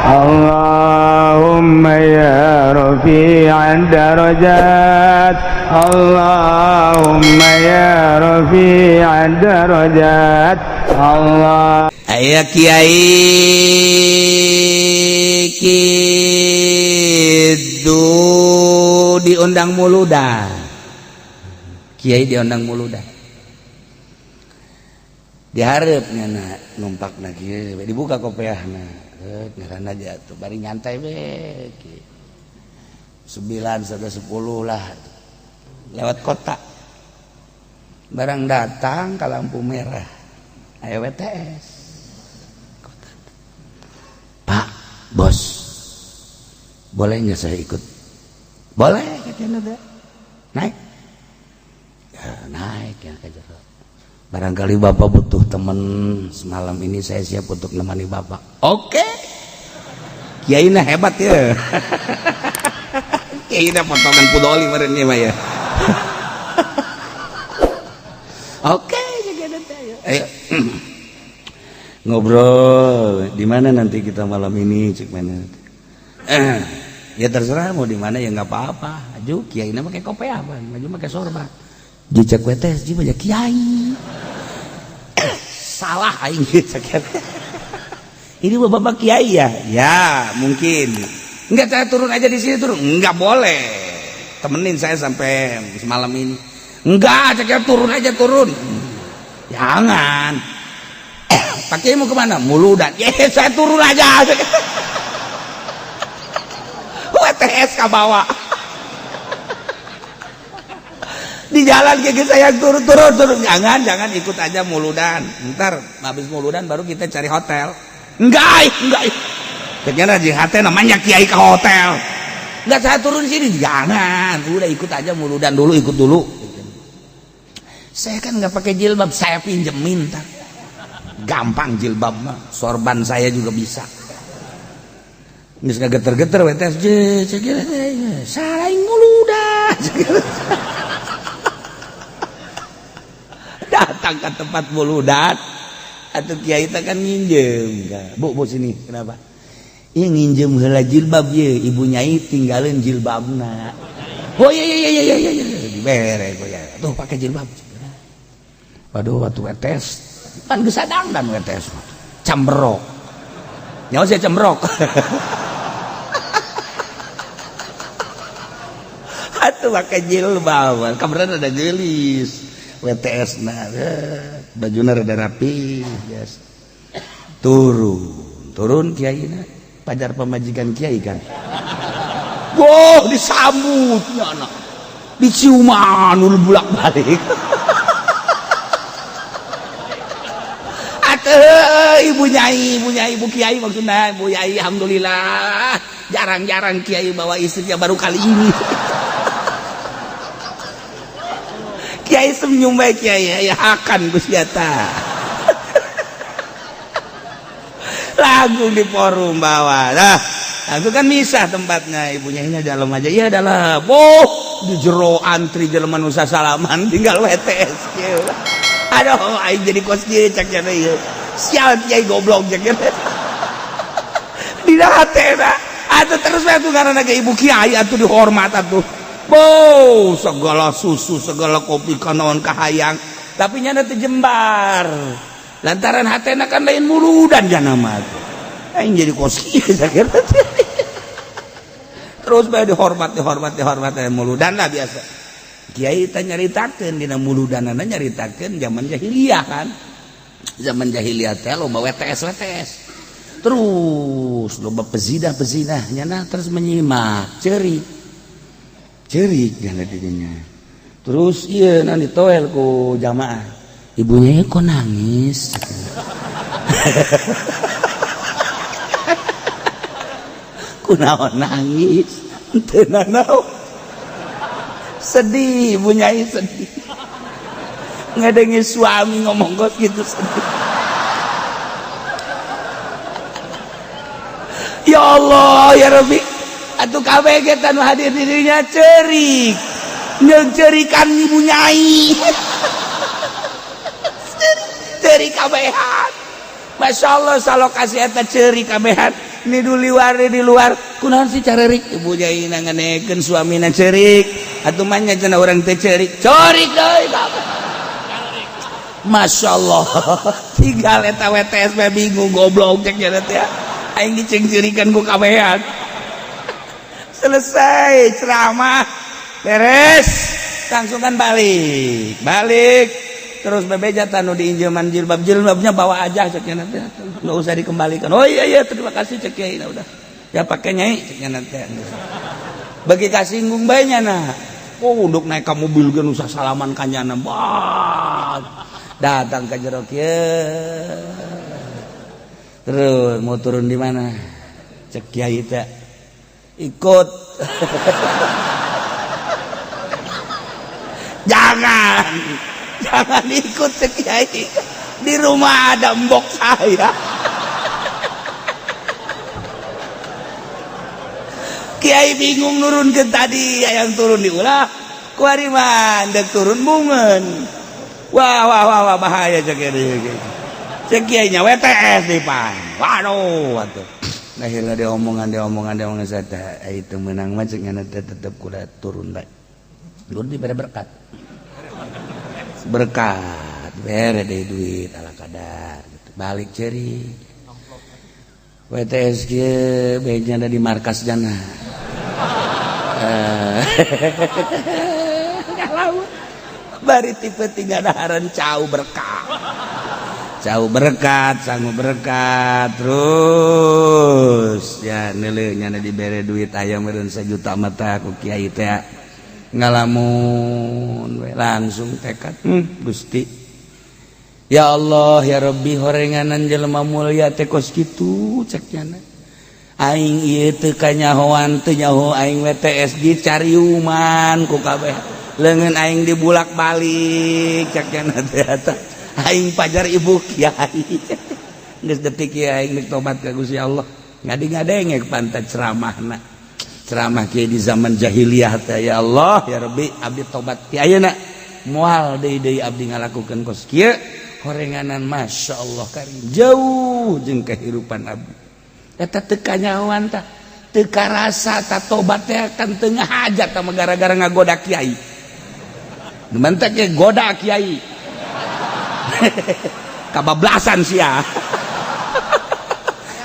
Allahumma ya rafi'ad darajat, Allahumma ya rafi'ad darajat. Allah. Aya kiai kitu diundang muludan, kiai diundang muludan, diharapnya nak numpak lagi, dibuka kopiahna, ngaran aja tuh, bari nyantai be, 9-10 lah, lewat kota, barang datang ke lampu merah, ayo WTS. Pak, bos, boleh nggak saya ikut? Boleh, katanya udah. Naik. Ya, naik ya kajar. Barangkali bapak butuh teman semalam ini, saya siap untuk nemani bapak. Oke. Kiainya hebat ya. Kiainya potongan pudoli meren ya mah ya. Oke, jaga ayo. Ayo. Ngobrol di mana nanti kita malam ini, cek mana? Ya terserah mau di mana ya nggak apa-apa. Aju kiai nama pakai kopi apa? Maju pakai sorban. Jejak wetes, jiwa aja kiai. Salah aing cek. Ini bapak kiai ya? Ya mungkin. Enggak, saya turun aja di sini turun. Enggak boleh. Temenin saya sampai semalam ini. Enggak, cek turun aja turun. Jangan. Pakai mau kemana? Muludan. Ya saya turun aja. WTS ke bawah. Di jalan kayak saya turun. Jangan ikut aja muludan. Ntar habis muludan baru kita cari hotel. Enggak. Kayaknya di hati namanya kiai ke hotel. Enggak, saya turun sini. Jangan. Udah ikut aja muludan dulu, ikut dulu. Saya kan nggak pakai jilbab, saya pinjemin ntar. Gampang jilbab mah, sorban saya juga bisa. Nggak geter-geter wetes saling muludan. Datang ke tempat muludan, atau kiai kita kan nginjem. Bu sini, kenapa? Iya nginjem heula jilbab ye, ibu nyai tinggalin jilbabna. Oh iya, dibere ya. Tuh pakai jilbab. Waduh, waktu wetes kan gesadang dan wetes cambrok nyawa saya cambrok. Atuh pakai jilbab kabaran ada jelis WTS nah bajuna rada rapi yes. turun kiai na pajar pemajikan kiai kan wow disambutnya anak diciuman ul bulak balik. Ibu kiai maksudnya ibu kiai, alhamdulillah jarang kiai bawa istrinya, baru kali ini. Kiai senyum baik kiai ya akan gusyata. Lagu di forum bawah nah itu kan misah tempatnya, ibunya ini dalam aja ya dalam di jero antri jelema nu salaman tinggal WTS kieu. Aduh, aing jadi kos kieu cak jana ieu. Sial kiai goblok cak jana. Dina hatena. Atuh terus we atuh ngaranna ge ibu kiai atuh dihormat atuh. Segala susu, segala kopi kanaon kahayang, tapi nya teh jembar. Lantaran hatena kan lain muludan jana mah. Aing jadi kos kieu cak jana. Terus bae dihormat muludan lah biasa. Kiai kita nyaritakeun dina muludanana nyaritakeun zaman jahiliyah kan. Zaman jahiliyah teh loba WTS. Terus loba pezinah nyana terus menyimak cerik kana dirinya. Terus ieu na ditoel ku jamaah. Ibunya kok nangis. Kunaon nangis? Teu naon. Sedih, ibu nyai sedih. Ngedengi suami ngomong kos gitu sedih. Ya Allah, ya Rabbi. Atuh kabeh kita nu hadir dirinya cerik. Nyerikan ibu nyai. Cerik kabehan. Masya Allah salokasi eta cerik kabehan. ini di luar kunaon sih carerik ibu jai nanganekeun suamina cerik atuh mah nya cenah urang teh cerik corik deui bapak masyaallah tinggal eta WTS mah bingung goblok cek nya teh aing dicengcerikan ku kabehan selesai ceramah beres langsung kan balik terus bebeja tanu diinjeman jilbabnya bawa aja ceknya nanti nggak usah dikembalikan. Oh iya terima kasih cek ya ini udah ya pakai nyai ceknya nanti bagi kasih nggung banyak nah untuk naik ke mobil kan usah salaman kanyana datang ke jerok ya terus mau turun di mana cek kiai teh ikut jangan ikut cek kiai di rumah ada mbok saya kiai bingung nurun ke tadi yang turun diulah kuari mah dek turun bungen wah bahaya cek kiai nya WTS di pan waduh akhirnya dia omongan saya itu menang macam nanti tetap kuda turun baik turun di berkat bere deh duit ala kadar gitu. Balik ceri WTS ge beja ada di markas jana kalau bari tipe tiga daharan cau berkat sanggup berkat terus ya neuleunya ada dibere duit aya meureun 1 juta mata ku kiai teh ngalamun langsung tekad Gusti ya Allah ya Rabbi horenganan jelema mulia teh kos kitu ceknya aing ieu teu kanyahoan teu nyaho aing WTS dicariuman ku kabeh leungeun aing dibulak-balik ceknya teh eta aing pajar ibu kiai geus detik kiai aing tobat ka Gusti Allah ngadi-ngadengek pantat ceramahna ceramah kiai di zaman jahiliyah teh ya Allah ya Rabbi abdi tobat ti ayeuna moal deui abdi ngalakukeun kos kieu horenganan masyaallah karim jauh jeung kehidupan abdi eta teu kanyahoan tah teu karasa tah tobat teh kan teu ngahajat tah gara-gara ngagoda kiai mentek ge goda kiai kabablasan sia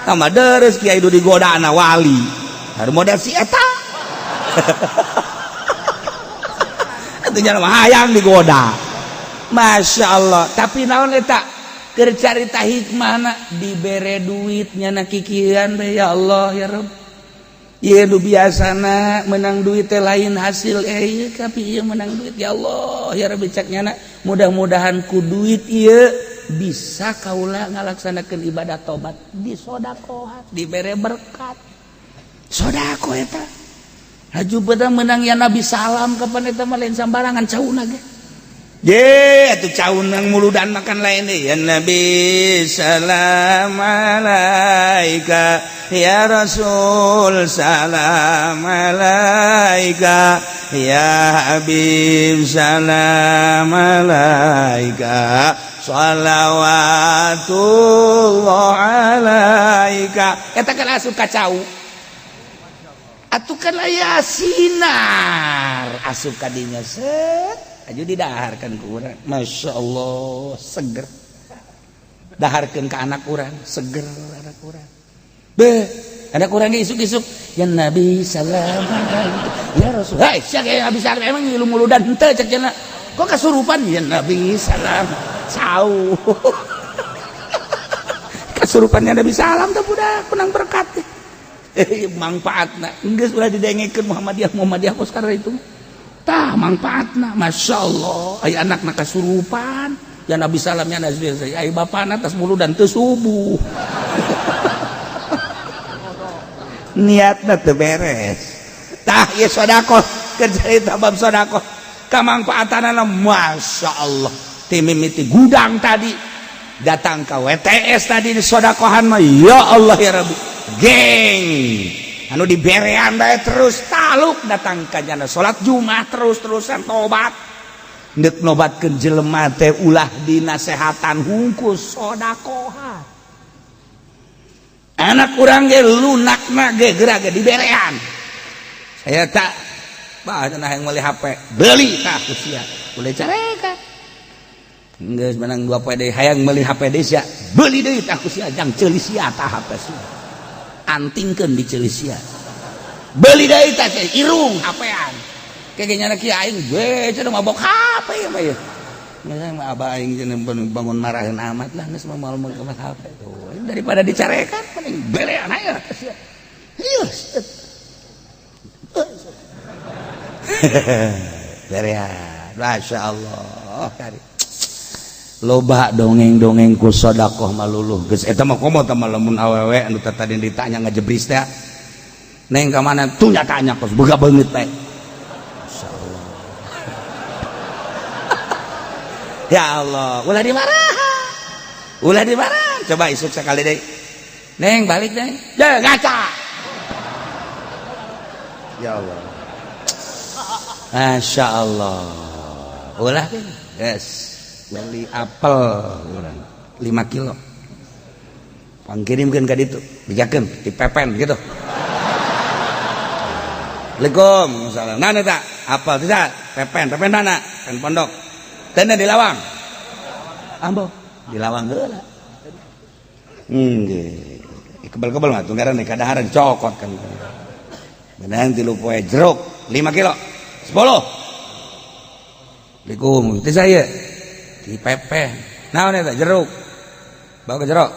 kamaderes kiai du digoda ana wali harus modal si eta itu jalan hayang digoda Masya Allah tapi naon eta keur carita hikmahna dibere duitnya na kikieuan be ya Allah ya Rabb ieu nu biasana menang duit teh lain hasil tapi ieu menang duit ya Allah ya Rabbi caknya mudah-mudahan ku duit ieu bisa kaula ngalaksanakeun ibadah tobat di sodakohat dibere berkat sodako eta haju beda menang ya Nabi salam kapan eta mah lain sambarangan cauna ge ye atuh caunang muludan makan lain deui ya Nabi salam alaika ya Rasul salam alaika ya Habib salam alaika shalawatullah alaika eta kan asup ka cau atuh kan aya sinar asup ka dinya set aju didaharkeun ku urang masyaallah seger daharkeun ka anak urang seger anak urang beh anak urang ge isuk-isuk ya Nabi salam ya Rasul hai sia ge Nabi salam emang ngilu muludan henteu cek cenah kok kasurupan ya Nabi salam sau kasurupannya Nabi salam teh budak penang berkat manfaatna geus ulah didengekeun Muhammadiyah kos karena itu tah manfaatna masyaallah aya anakna kasurupan ya Nabi salamnya nazir aya bapana tas muludan teu subuh niatna teu beres tah ieu sedekah kejarita bab sedekah kamanfaatanna masyaallah ti mimiti gudang tadi datang ke WTS tadi di sedekahan mah ya Allah ya Rabbi geng anu diberean bae terus taluk datang ka jana salat Jumat terus-terusan tobat neuk nobatkeun jelema teh ulah dinasehatan hungkus sedekah anak urang ge lunakna ge geura ge diberean saya tak cenah yang meuli HP beli tah ku sia boleh carekan geus menang 2 poe deui hayang meuli HP deui sia beli deui tah ku sia jang ceuli sia tah HP sia antingkeun di ceuli sia beli deui tah irung HP-an kayaknya kieu aing we cenah mabok HP mah ya ngeusah mah abah aing cenah bangun marahin amat lah geus moal mengkemat HP tuh daripada dicarekan mending belean aya tah sia ieu berean Masya Allah kari loba dongeng-dongeng ku sodakoh maluluh geus eta mah komo tah lamun awewe anu tadi ditanya ngajebris teh neng ka mana tuh nyatanya kos boga beungeut teh Masyaallah ya Allah ulah dimarahan coba isuk sekali deui neng balik neng ngaca ya Allah Masya Allah ulah deh yes beli apel 5 kilo pangkirimkeun ka ditu bijakeun dipepen gitu Assalamualaikum salam nana tak apel tidak pepen mana pen pondok tenda di lawang ambo di lawang heula kebel-kebel mah tunggaran di kadaharan cokot kan beneran 3 poe jeruk 5 kilo 10 Assalamualaikum itu saya dipepen naon eta jeruk bawa ke jeruk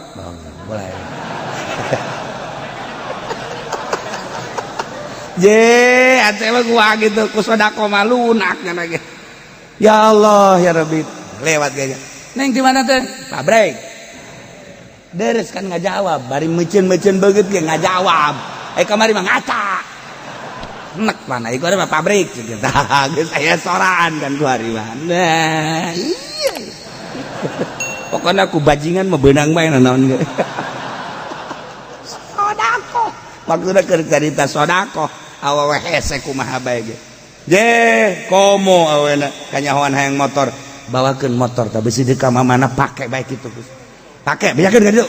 boleh je ate mah gua gitu ku sodako mah lunak lagi ya Allah ya Rabbi lewat gaya neng di mana teh pabrik deres kan ngajawab bari meuceun-meuceun beungeut ge ngajawab kamari mah ngaca nek mana iku mah pabrik gitu geus aya soran kan ku hari mah nah iya pokoknya aku bajingan mah beunang bae naon ge sodako maksudna keur carita sodako awewe hese kumaha bae ge je komo awena kanyahoan hayang motor bawakeun motor tah beusi deuk ka mamana pake bae kitu Gus pake bejakeun ka ditu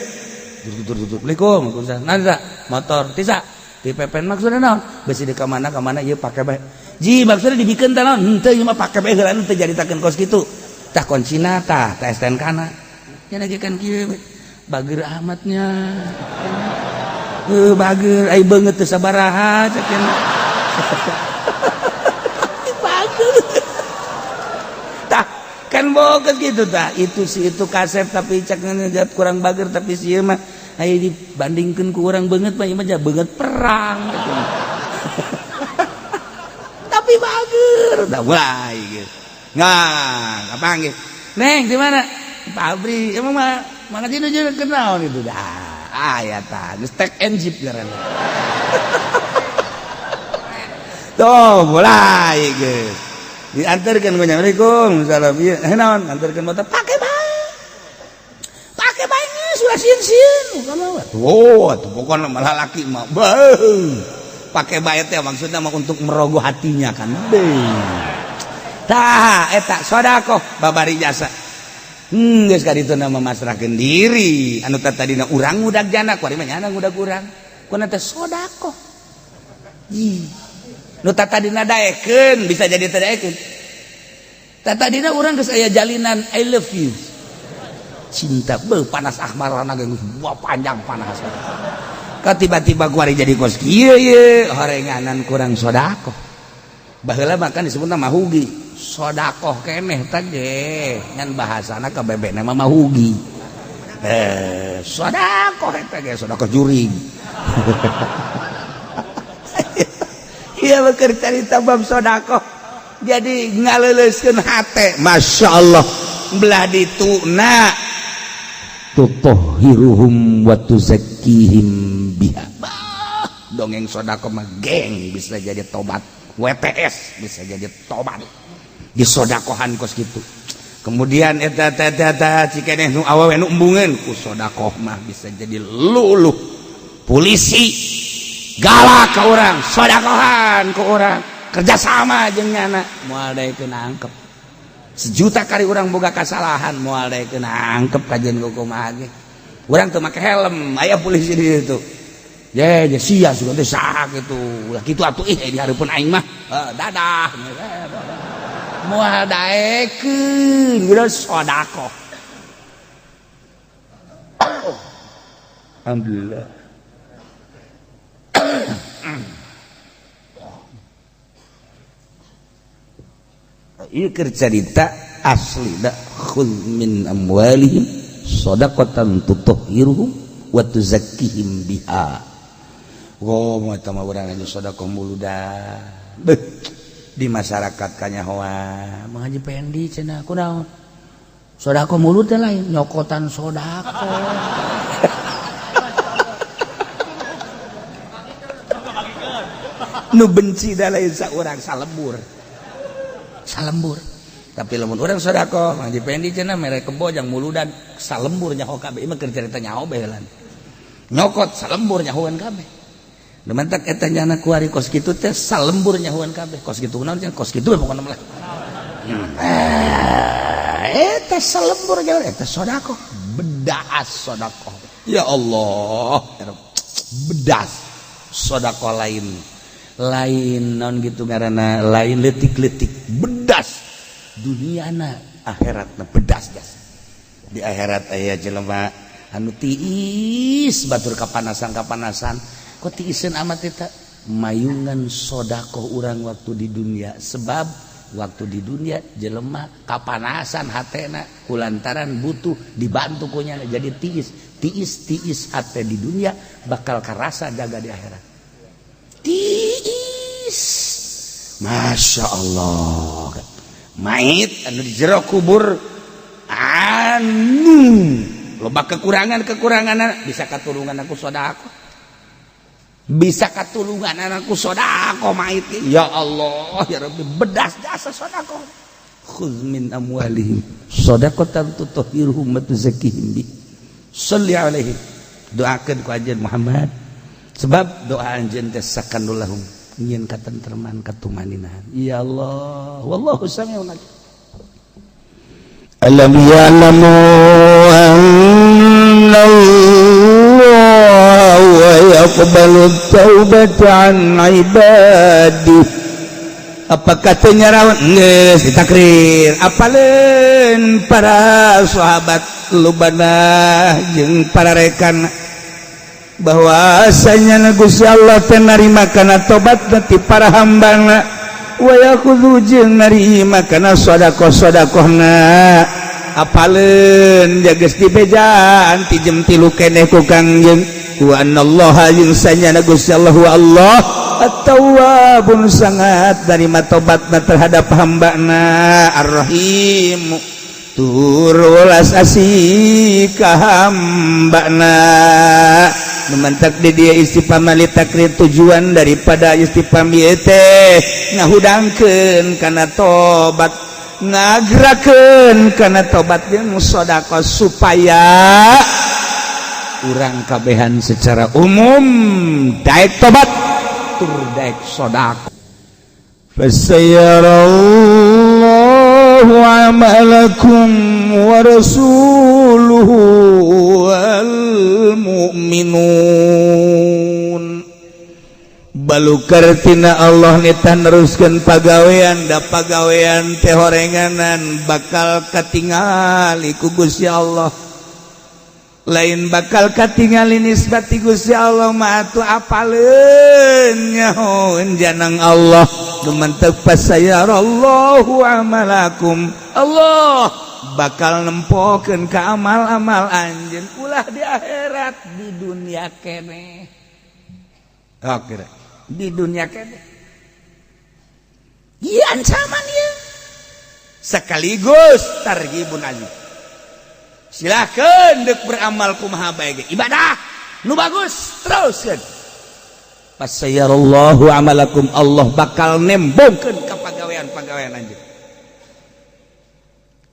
tutur Assalamualaikum nanda motor tisa dipepen maksudna naon beusi deuk ka mana ieu pake bae ji maksudna dibikeun tah naon henteu ieu mah pake bae heula teu jaritakeun kos kitu tah kuncina tah STNK-na nya lagi kan kieu bageur amatnya bageur ai beungeut teu sabaraha cekeun kan boges gitu tah itu kasep tapi cak ngejat kurang bager tapi sieun mah aya dibandingkeun ku urang beungeut mah ieu mah beungeut perang gitu. Tapi bager tah mulai gitu. Ngan kapanggih neng di mana pabrik emang mah mana dinu jeung kenal gitu dah aya tah geus tek and jeep ngaranna. Tuh mulai geus diantarkan ke Assalamualaikum salam iya naon antarkan motor pakai bae sudah sieun kana tuh pokoknya malah laki mah pakai bae teh maksudnya mah untuk merogoh hatinya kan tah eta sodaqoh babari jasa geus ka ditu na memasrahkeun diri anu tadina urang ngudag jana ku ari mah nyana ngudag urang kuna teh sodaqoh nu tadina daekeun bisa jadi teu daekeun tadina urang geus aya jalinan I love you cinta panas ahmarana geus panjang panas ka tiba-tiba ku ari jadi kos kieu ye horenganan kurang sodaqoh baheula makan disebutna mahugi sodaqoh keneh teh ge ngan bahasana kabebena mah mahugi sodaqoh eta ge sodaqoh juring iya beker carita bab sodaqoh jadi ngaleuleuskeun hate Masya Allah belah dituna tutahhiruhum wa tuzakkihim biha dongeng sodaqoh mah geng bisa jadi tobat WTS bisa jadi tobat di sodakohan kos gitu kemudian eta cikeneh nu awewe nu embungeun ku sodaqoh mah bisa jadi luluh polisi galak ke orang sodakohan ke orang kerjasama jeung nyana moal daekeun angkep 1 juta kali orang boga kasalahan moal daekeun angkep kajian kumaha ge Urang teu make helm, aya polisi di situ. Ya sia sugan teh sak kitu. Ulah kitu atuh di hareupeun aing mah. Dadah. Moal daekeun geus sedekah. Alhamdulillah. Ieu keur carita asli da khudz min amwalihim shadaqatan tutahhiruhum wa tuzakkihim biha. Oh, eta mah urang anu sedekah muludan. Di masyarakat kanyahoan Mang Haji Pendi cenah kunaon? Sedekah mulut teh lain nyokotan sedekah. Nu benci da lain saurang salembur. Tapi lamun urang sedekah Mang Haji Pendi cenah mere kebo jang muludan salembur nyaho kabeh mah keur carita nyaho bahelan. Nyokot salembur nyahoan kabeh. Demantak eta nyana kuari kos kitu teh salembur nyahoan kabeh. Kos kitu naon cenah kos kitu pokona mah. Eta salembur nyahoan eta sedekah, bedas sedekah. Ya Allah, bedas sedekah lain non gitu ngaranna lain letik-letik bedas duniana akhiratna bedas gas di akhirat aya jelema anu tiis batur kapanasan kok tiiseun amat eta mayungan sedekah urang waktu di dunia sebab waktu di dunia jelema kapanasan hatena kulantaran butuh dibantu ku nya jadi tiis hate di dunia bakal karasa jaga di akhirat tiis. Masya Allah mait anu di jero kubur anu loba kekurangan bisa katulungan aku sedekah mait ya Allah ya Rabbi bedas jasa sedekah khudz min amwalihim shadaqatan tutahhiruhum wa tuzakkihim bi shalli alaihi doakeun ku anjeun Muhammad sebab doa anjeun teh sakandulahum nyieun katentreman katumaninan ya Allah wallahu sami'un alim. Alam ya'lamu anna Allah wa yaqbalu taubata an ibadihi. Apakah teu nyaraon geus ditakrir apaleun para sahabat lubana jeung para rekan bahwasanya Gusti Allah teh narima kana tobat ti para hambana wa yakhudhu jeung narima kana sedekah-sedekahna apaleun geus dibejaan ti jem 3 keneh ku Kangjeng wa anallaha jeung sanyana Gusti Allah wa Allah at-tawwabun sangat narima tobatna terhadap hambana ar-rahim turulas asih ka hambana. Memantak di dia istifham litakrir tujuan daripada istifham ieu teh ngahudangkeun kana tobat ngagerakeun kana tobat jeung sedekah supaya urang kabehan secara umum daek tobat tur daek sedekah. Fasayarallahu amalakum wa rasuluhu wal mu'minun balukar tina Allah nita neruskeun pagawean da pagawean teh horenganan bakal katingali ku Gusti Allah lain bakal katingali nisbati Gusti Allah mah atuh apaleun nyahoeun janang Allah mantep pasayarallahu amalakum Allah bakal nempokeun ka amal-amal anjeun ulah di akhirat di dunia keneh. Oke di dunia keneh ieu ancaman ieu sekaligus targhibun ali silakeun deuk beramal kumaha bae ge ibadah nu bagus teruskeun pasayarallahu amalakum Allah bakal nembongkeun ka pagawean-pagawean anjeun.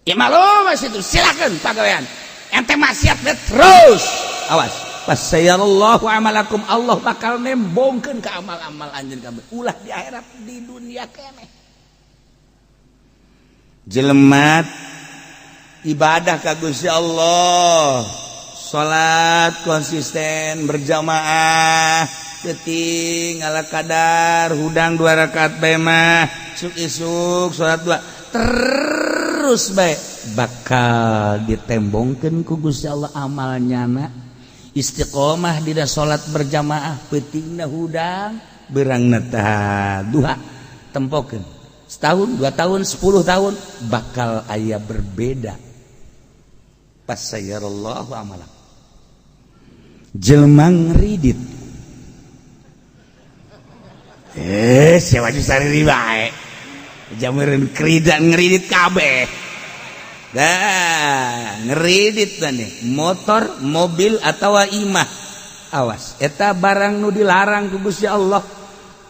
Ya malu mas itu silakan pagawean ente maksiat terus awas pasayarallahu amalakum Allah bakal nembongkeun ka amal-amal anjeun kabeh ulah di akhirat di dunia keneh. Jelema ibadah ka Gusti Allah salat konsisten berjamaah deting ala kadar hudang 2 rakaat bae mah isuk salat 2 terus bae bakal ditembongkeun ku Gusti Allah amalnyana istiqomah dina salat berjamaah peutingna hudang beurangna tah duha tempokeun setahun 2 tahun 10 tahun bakal aya berbeda pas sayarallahu amalan jelema ngridit sewa sariri bae jamureun ngridit kabeh dah ngeridit nih motor mobil atawa imah awas eta barang nu dilarang ku Gusti Allah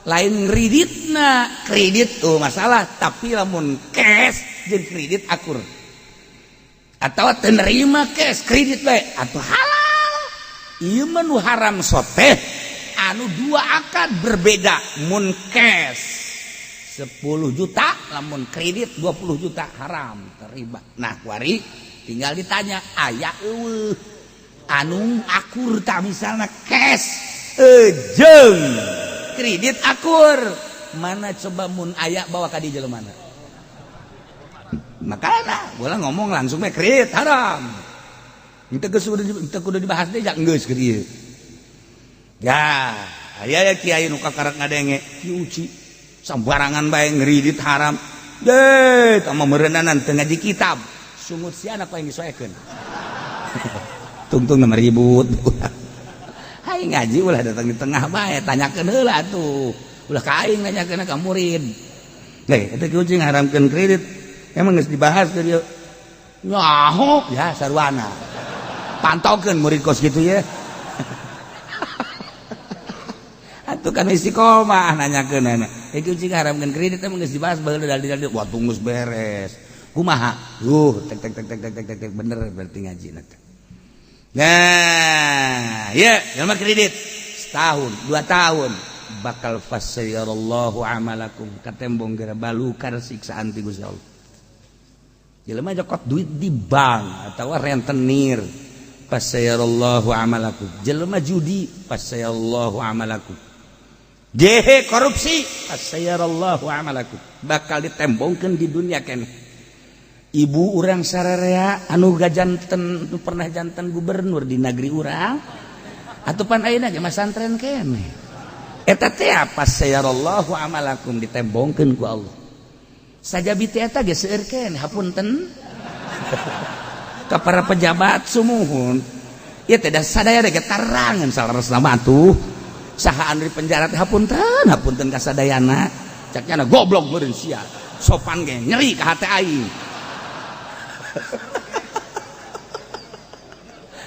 lain ngriditna kredit masalah tapi lamun cash jeung kredit akur atawa teu nerima cash kredit bae atuh halal ieu mah nu haram soteh anu 2 akad berbeda mun cash 10 juta lamun kredit 20 juta haram riba nah kuari tinggal ditanya aya eueuh anu akur tah misalna cash jeung kredit akur mana coba mun aya bawa ka di jelemana makana bola ngomong langsung bae kredit haram teu kudu dibahas deui geus ke dieu ya aya kiai nu kakarak ngadenge ki uci sambarangan bae ngridit haram deh tama meureunanan teu ngaji kitab sungut si anak paling disoekeun tungtung nama ribut hai ngaji ulah datang di tengah bae tanyakeun heula atuh ulah ka aing nanyakeun ka murid eta ki ucing ngaharamkeun kredit emang geus dibahas teh dieu nyaho ya sarwana pantaukeun murid kos kitu ya atuh kan istiqomah nanyakeun ana iki ucing ngaharamkeun kredit emang geus dibahas baheula dalil wah tunggus beres kumaha tek bener berarti ngajina teh. Nah, ya, jelema kredit setahun, 2 tahun bakal fasyarallahu amalakum katembong geura balukar siksaan ti Gusti Allah. Jelema jokot duit di bank atawa rentenir fasyarallahu amalakum. Jelema judi fasyarallahu amalakum. Jehe korupsi fasyarallahu amalakum. Bakal ditembongkeun di dunia keneh. Ibu urang sararea anu gajanten pernah janten gubernur di negeri urang atupan ayeuna ge masantren keneh eta teh apa sayarallahu amalakum ditembongkeun ku Allah sajabi teh eta ge seueur keneh hapunten ka para pejabat sumuhun ieu teh da sadaya ge tarangan salaresna mah atuh saha anu di penjara teh hapunten ka sadayana caknya goblok meureun sia sopan ge nyeri ka hate aing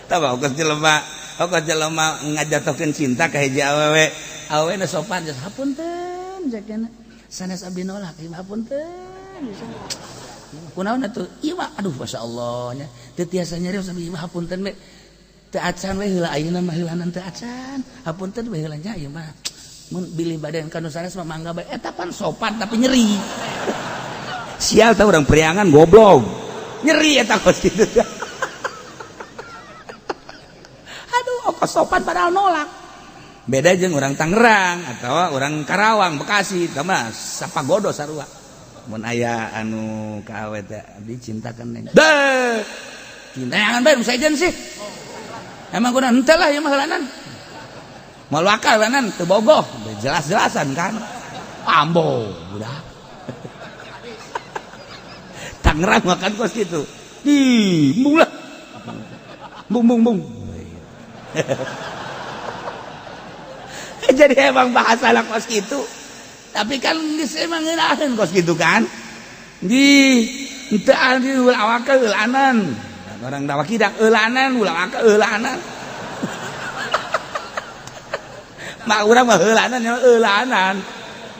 tahu kok jelema ngajatokeun cinta ka hiji awewe awewena sopan geus hapunten jakena sanes abdi nolak ieu hapunten kunaon atuh ieu mah aduh masyaallah nya teu tiasa nyarios abdi mah hapunten we teu acan we heula ayeuna mah heulanan teu acan hapunten we heula nya ieu mah mun bilih badan kanu sanes mah mangga bae eta pan sopan tapi nyeri sial tah urang priangan goblok nyeri eta kos kitu aduh ongkos sopan padahal nolak beda jeung urang Tangerang atawa urang Karawang Bekasi tah mah sapagodo sarua mun aya anu ka awe teh abdi cintakeun neng deh cintaangan bae saejeun sih emang kunaon henteu lah ieu mah heulanan moal wakal heulanan teu bogoh jelas-jelasan kan ambo budak Tangerang makan kos gitu di bung lah bung jadi emang bahasa lah kos gitu tapi kan geus emang ngeunaheun kos gitu kan di teu adi ulah awake eulanan orang dawakidak eulanan ulah awake eulanan mak urang mah eulanan nya eulanan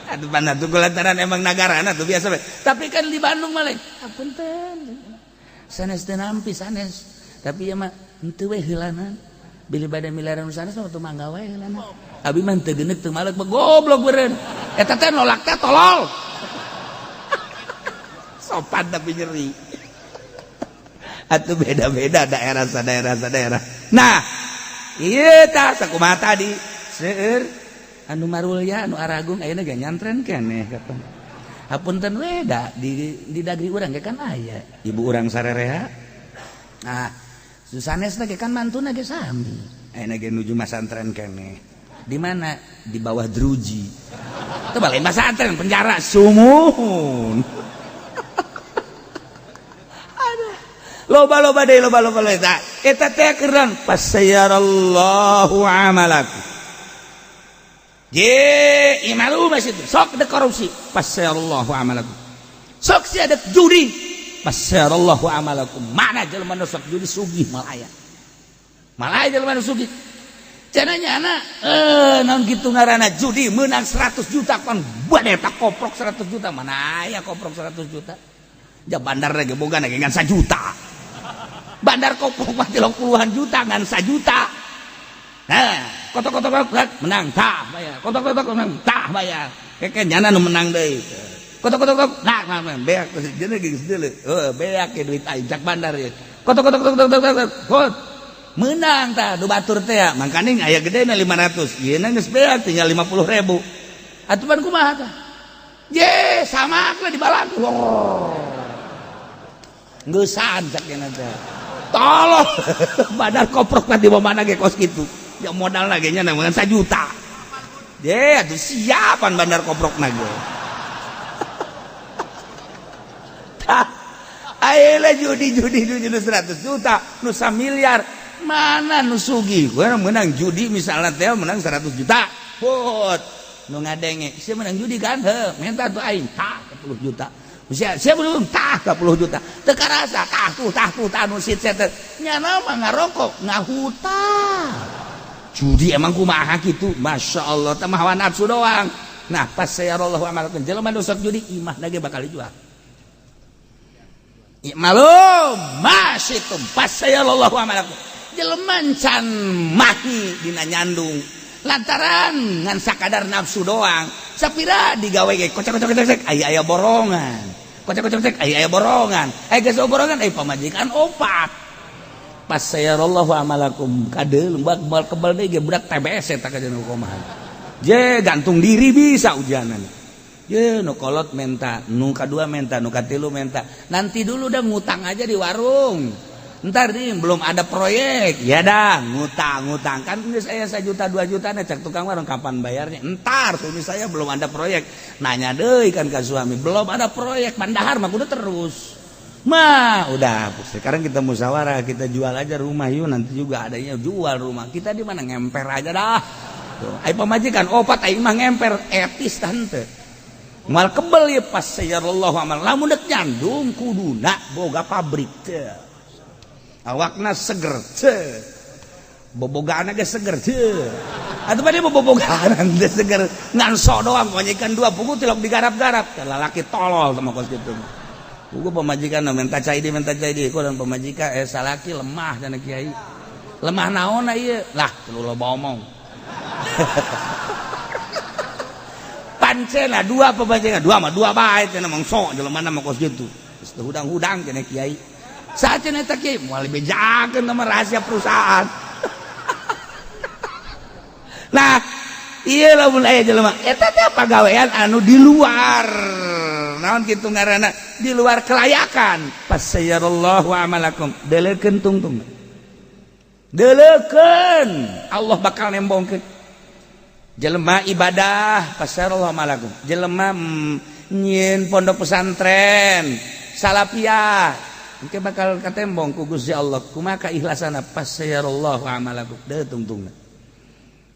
atuh pan atuh kulantaran emang nagarana tuh biasa we. Tapi kan di Bandung mah lain. Apunten. Sanes teu nampi sanes. Tapi ya mah henteu we heulanan. Bili bade miliaran sanes mah teu mangga we heulanan. Abi mah teu geuneuk teu malek mah goblok beureun. Eta teh nolak teh tolol. Sopan tapi nyeri. Atuh beda-beda daerah daerah. Nah, ieu tah sakumaha tadi seueur anu marulya anu Aragung ayeuna ge nyantren keneh kapan. Hapunten we da di dagri urang ge kan aya ibu urang sarereha. Nah, susanesna ge kan mantuna ge sami. Ayeuna ge nuju masantren keneh. Di mana? Di bawah druji. Itu balik masantren penjara sumuhun. Loba deh. Eta teh keren. Fasayarallahu amalakum. Ye imalu masih sok ada korupsi. Fasayarallahu amalakum. Sok si ada judi. Fasayarallahu amalakum. Mana jelema nu sok judi sugih malaya. Malaya jelema nu sugih. Cenanya anak naon kitu ngaranna judi menang 100 juta kan bade tak koprok 100 juta. Mana aya koprok 100 juta. Ja bandar ge boga ge ngan 1 juta. Bandar koprok mah 30-an juta ngan 1 juta. Nah, kotok-kotok menang tah bayar. Kotok-kotok menang tah bayar. Keke nyana nu menang deui. Kotok-kotok nah beak jeuna geus deuleu. Beak ke duit aing cak bandar ye. Kotok menang tah du batur teh mangkaning aya gedena 500. Yeuna geus beak tinggal 50.000. Atuh pan kumaha tah? Ye, sama we di balang. Ngeusan cak yeuna teh. Tolong bandar koprok tadi mau mana ge kos gitu ya modal lagi nya nang 1 juta ye atuh siapan bandar koprok nage ayeuna judi 100 juta nu 1 miliar mana nu sugih urang menang judi misalna teh menang 100 juta put nu ngadenge sia menang judi kan heuh menta tuh aing tah 10 juta Sia belum tah 10 juta. Teu karasa tah tuh anu sit teh. Nyana mah ngarokok, ngahutang. Judi emang kumaha kitu? Masyaallah teh mah hawa nafsu doang. Nah, pas sayarallahu amalakum jelema nu sok judi imah ge bakal dijual. Malum masyitum pas sayarallahu amalakum. Jelema can mahi dina nyandung. Lantaran ngan sakadar nafsu doang. Sapira digawe ge kocak-kocak aya borongan. Kocak-kocak aya borongan. Geus borongan pamajikan opat. Pas sayarallahu amalakum kadeul moal kebal deui ge budak TBS eta kajeuna kumaha. Je gantung diri bisa ujianan. Ye nu kolot menta, nu kadua menta, nu katilu menta. Nanti dulu dah ngutang aja di warung. Ntar nih belum ada proyek, ya dah ngutang kan ini saya 1 juta 2 juta nih cek tukang warung kapan bayarnya? Ntar tuh saya belum ada proyek, nanya deh kan ke suami belum ada proyek, pandahar mah udah terus, mah udah sekarang kita musyawarah kita jual aja rumah yuk nanti juga adanya jual rumah kita di mana ngemper aja dah, ayo pemajikan opat ayo mah ngemper etis tante. Mal kebel ya pas sayarallahu amal lamun dek nyandung kuduna boga pabrik teh. Awakna seger teh. Bobogaan ge seger teh. Atuh bade bobogaan teh seger ngan sok doang majikan 2 pugu tilok digarap-garap. Lalaki tolol sama kos kitu. Pugu pemajikan minta cai di ku dan pemajikan salaki lemah cenah kiai. Lemah naon ieu? Lah teu loba omong. Pancena 2 pemajikan 2 mah 2 bae cenah mong sok jelema mah kos kitu. Geus hudang-hudang cenah kiai. Saat ini tak kiai mau lebih jaga nama rahasia perusahaan. Nah, iya lah mulai jelema. Eta teh pagawean anu di luar. Naon kitu ngaranna? Di luar kelayakan. Fasayarallahu amalakum. Delekeun tungtung. Delekeun. Allah bakal nembongkeun. Jelema ibadah fasayarallahu amalakum. Jelema nyieun pondok pesantren, salafiyah. Engke bakal katembong ku Gusti Allah kumaha kaikhlasanna fasayarallahu amalakum deu tungtungna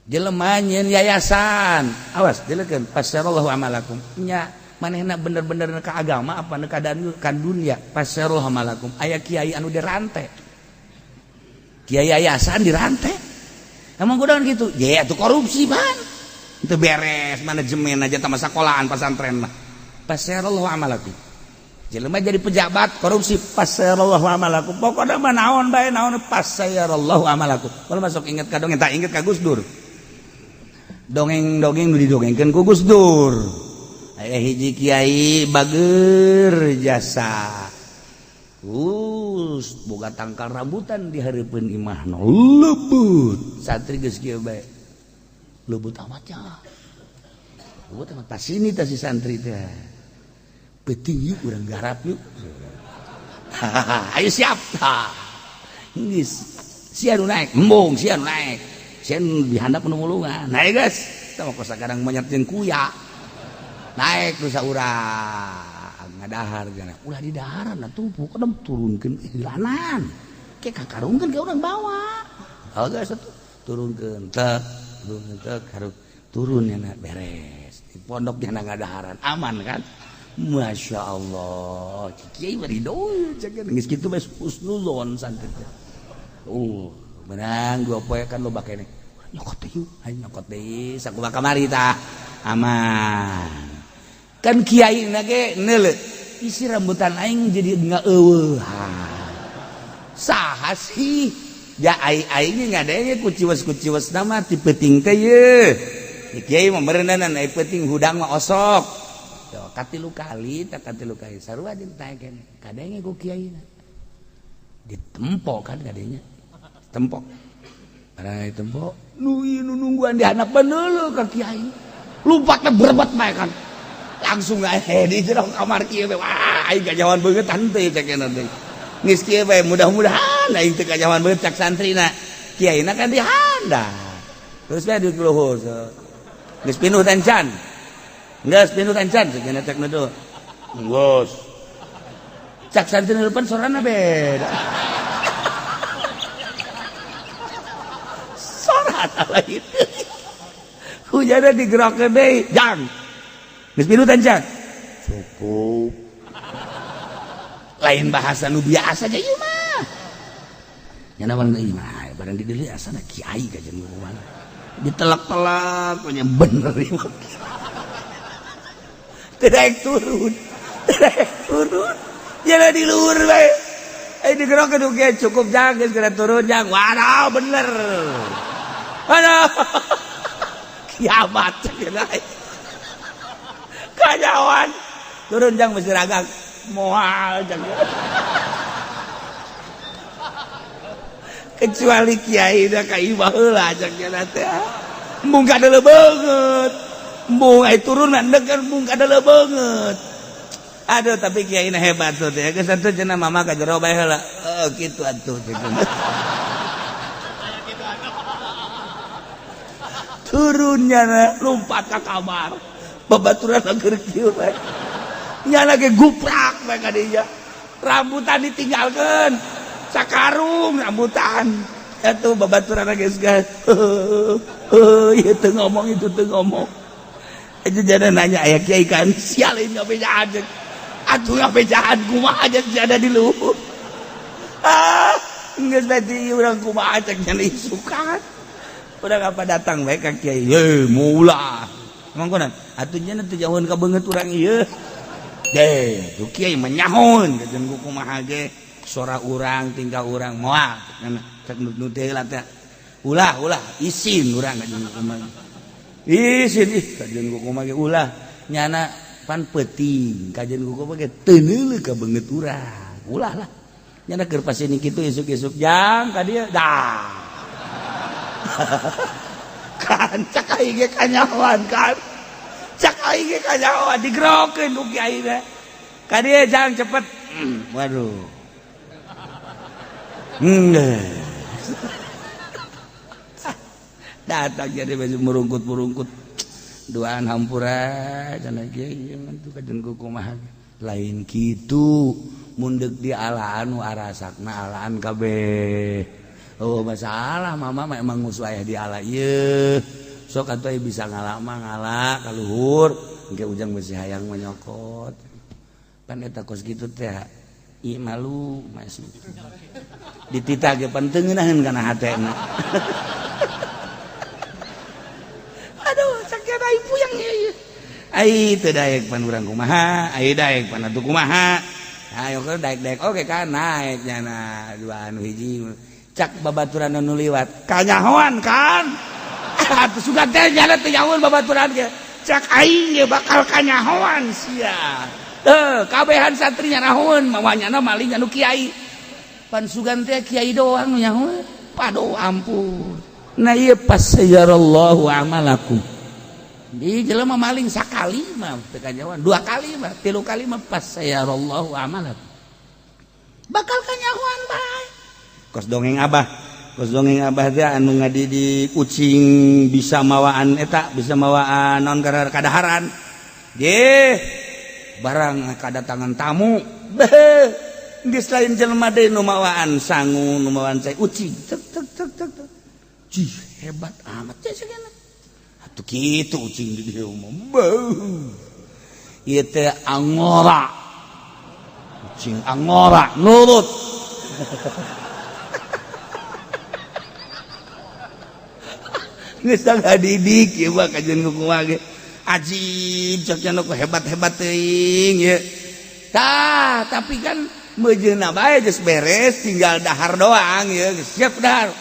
jelema nyeun yayasan awas delekeun fasayarallahu amalakum nya manehna bener-bener ka agama apa ka dunia fasayarallahu amalakum aya kiai anu dirante kiai yayasan dirante emang kudaon kitu ya atuh korupsi man teu beres manajemen aja tama sekolahan pesantren mah fasayarallahu amalakum jelema jadi pejabat korupsi fasayarallahu amalakum pokokna mah naon bae naon fasayarallahu amalakum kalau masuk inget ka dongeng tak inget ka Gus Dur dongeng-dongeng nu didongengkeun ku Gus Dur aya hiji kiai bageur jasa lurus boga tangkal rambutan di hareupeun imahna lembut santri geus kieu bae lembut amatnya lembut amat pas ini teh si santri teh peuting yuk urang garap yuk ayo siap tah geus sia nu naek embung sia nu naek sia nu dihandap nu mulungan naik geus tah mah kosa kadang monyet jeung kuya naik nu saurang ngadahar gana ulah di daharan atuh kadang turunkeun ilanan ke kakarungkeun ke urang bawa geus atuh turunkeun tek hareup turun nya beres di pondok nya ngadaharan aman kan Masya Allah kiai bari doy ceuk geus kitu bae husnuzon santri teh menang 2 poe kan loba keneh nyokot teh yuk ayo nyokot deui sakumaha kamari tah aman kan kiai na ge neuleuh isi rambutan aing jadi ngaeueuh saha sih ya aing ngadenge ku ciwes-ciwesna mah ti peuting teh ye kiai mah berendanan ai peuting hudang mah osok tuh katilu kali sarua ditaekeun kadenge ku kiai na ditempo kan kadenya tempok ada tempok nu nungguan dihandapkeun heuleuh ka kiai lumpatna berebet bae kan langsung di jero kamar kieu teh wah aing kajawan beungeut teh cekeun teh geus kieu bae mudah-mudahan aing teu kajawan beungeut cak santrina kiaina kan dihandap terus bae di luhur geus pinuh tancan cekeun cek nu geus cak santrina depan sorana beda sorana lain hujanna digerakkeun deui jang geus pinuh tancan cukup lain bahasa nu biasa aja ieu mah nya naon ieu mah barang di dieu asana kiai kajen ngomong ditelak-telak nya bener ieu mah teu daek turun nya di luhur bae digerokeun oge cukup jang geus geura turun jang waduh bener waduh kiamat ceuk kajawan turun jang mesti ragang moal jang kecuali kiai da ka imah heula jang teh embung kadeuleuk beungeut embung ai turun mandeg kan embung kadeuleuk beungeut aduh tapi kiai na hebat tuh teh geus atuh cenah mama ka jero bae heula kitu atuh turunnya lompat ke kamar babaturan keur kieu bae nya lagi guprak bae ka dieu rambutan ditinggalkeun sakarung rambutan atuh babaturan geus gas ieu teu ngomong itu teu ngomong aja jana nanya aya kiai kan sial ini ngabejaan atuh ngabejaan kumaha aja ada di luhur geus berarti urang kumaha cek nya isukan urang apa datang bae ka kiai ye maulah mangkonan atuh nya teu jauheun ka beungeut urang ieu deh tuh kiai menyahon jeung kumaha ge sora urang tingkah urang moal cek nu teh lah teh ulah isin urang jeung kumaha isin kajeun kumaha ge ulah nyana pan peuting kajeun kumaha ge teu neuleuh ka beungeut urang ulah lah nyana keur pasini kitu isuk-isuk jang ka dieu dah kan cak aing ge kanyawan kan cak aing ge kanyawan digerokeun ku kiai teh ka dieu jang cepet waduh datang jadi merungkut duaan hampura cenah kiai mantu kajen kumaha lain kitu mundek di alaan nu arasakna alaan kabeh oh masalah mama emang musuh ayah di ala ieu sok atuh bisa ngalak mah ngalak ka luhur engke ujang besi hayang menyokot pan eta kos kitu teh i malu masih ditita ge pan teu ngeunaheun kana hatena aduh sakit ai puyang ieu ai teu daek pan urang kumaha ai daek pan atuh kumaha ayo ke daek-daek oke kan naik nya dua anu hiji cak babaturan nu liwat kanyahoan kan atuh sugan teh nyana teu nyahoan babaturan ge cak aing ge bakal kanyahoan sia teu kabehan santrinya nahoan mawanyana maling anu kiai pan sugan teh kiai doang nyaho pado ampun nah ieu fasayarallahu amalakum di jelema maling sakali mah teu kajawan dua kali mah tilu kali mah fasayarallahu amalakum bakal kanyahoan bae kos dongeng abah teh anu ngadi kucing bisa mawaan eta bisa mawaan naon kadaharan ge barang kadatangan tamu beh geus lain jelema deui nu mawaan sangu nu mawaan cai ucing tek jih hebat amat teh sagana atuh kitu ucing di dieu mah beuh ieu teh angora ucing angora nurut geus ngadidik ieu mah kajian kumaha ge ajib cakna ku hebat-hebat teuing ye tah tapi kan mejeuna bae geus beres tinggal dahar doang ye geus siap dahar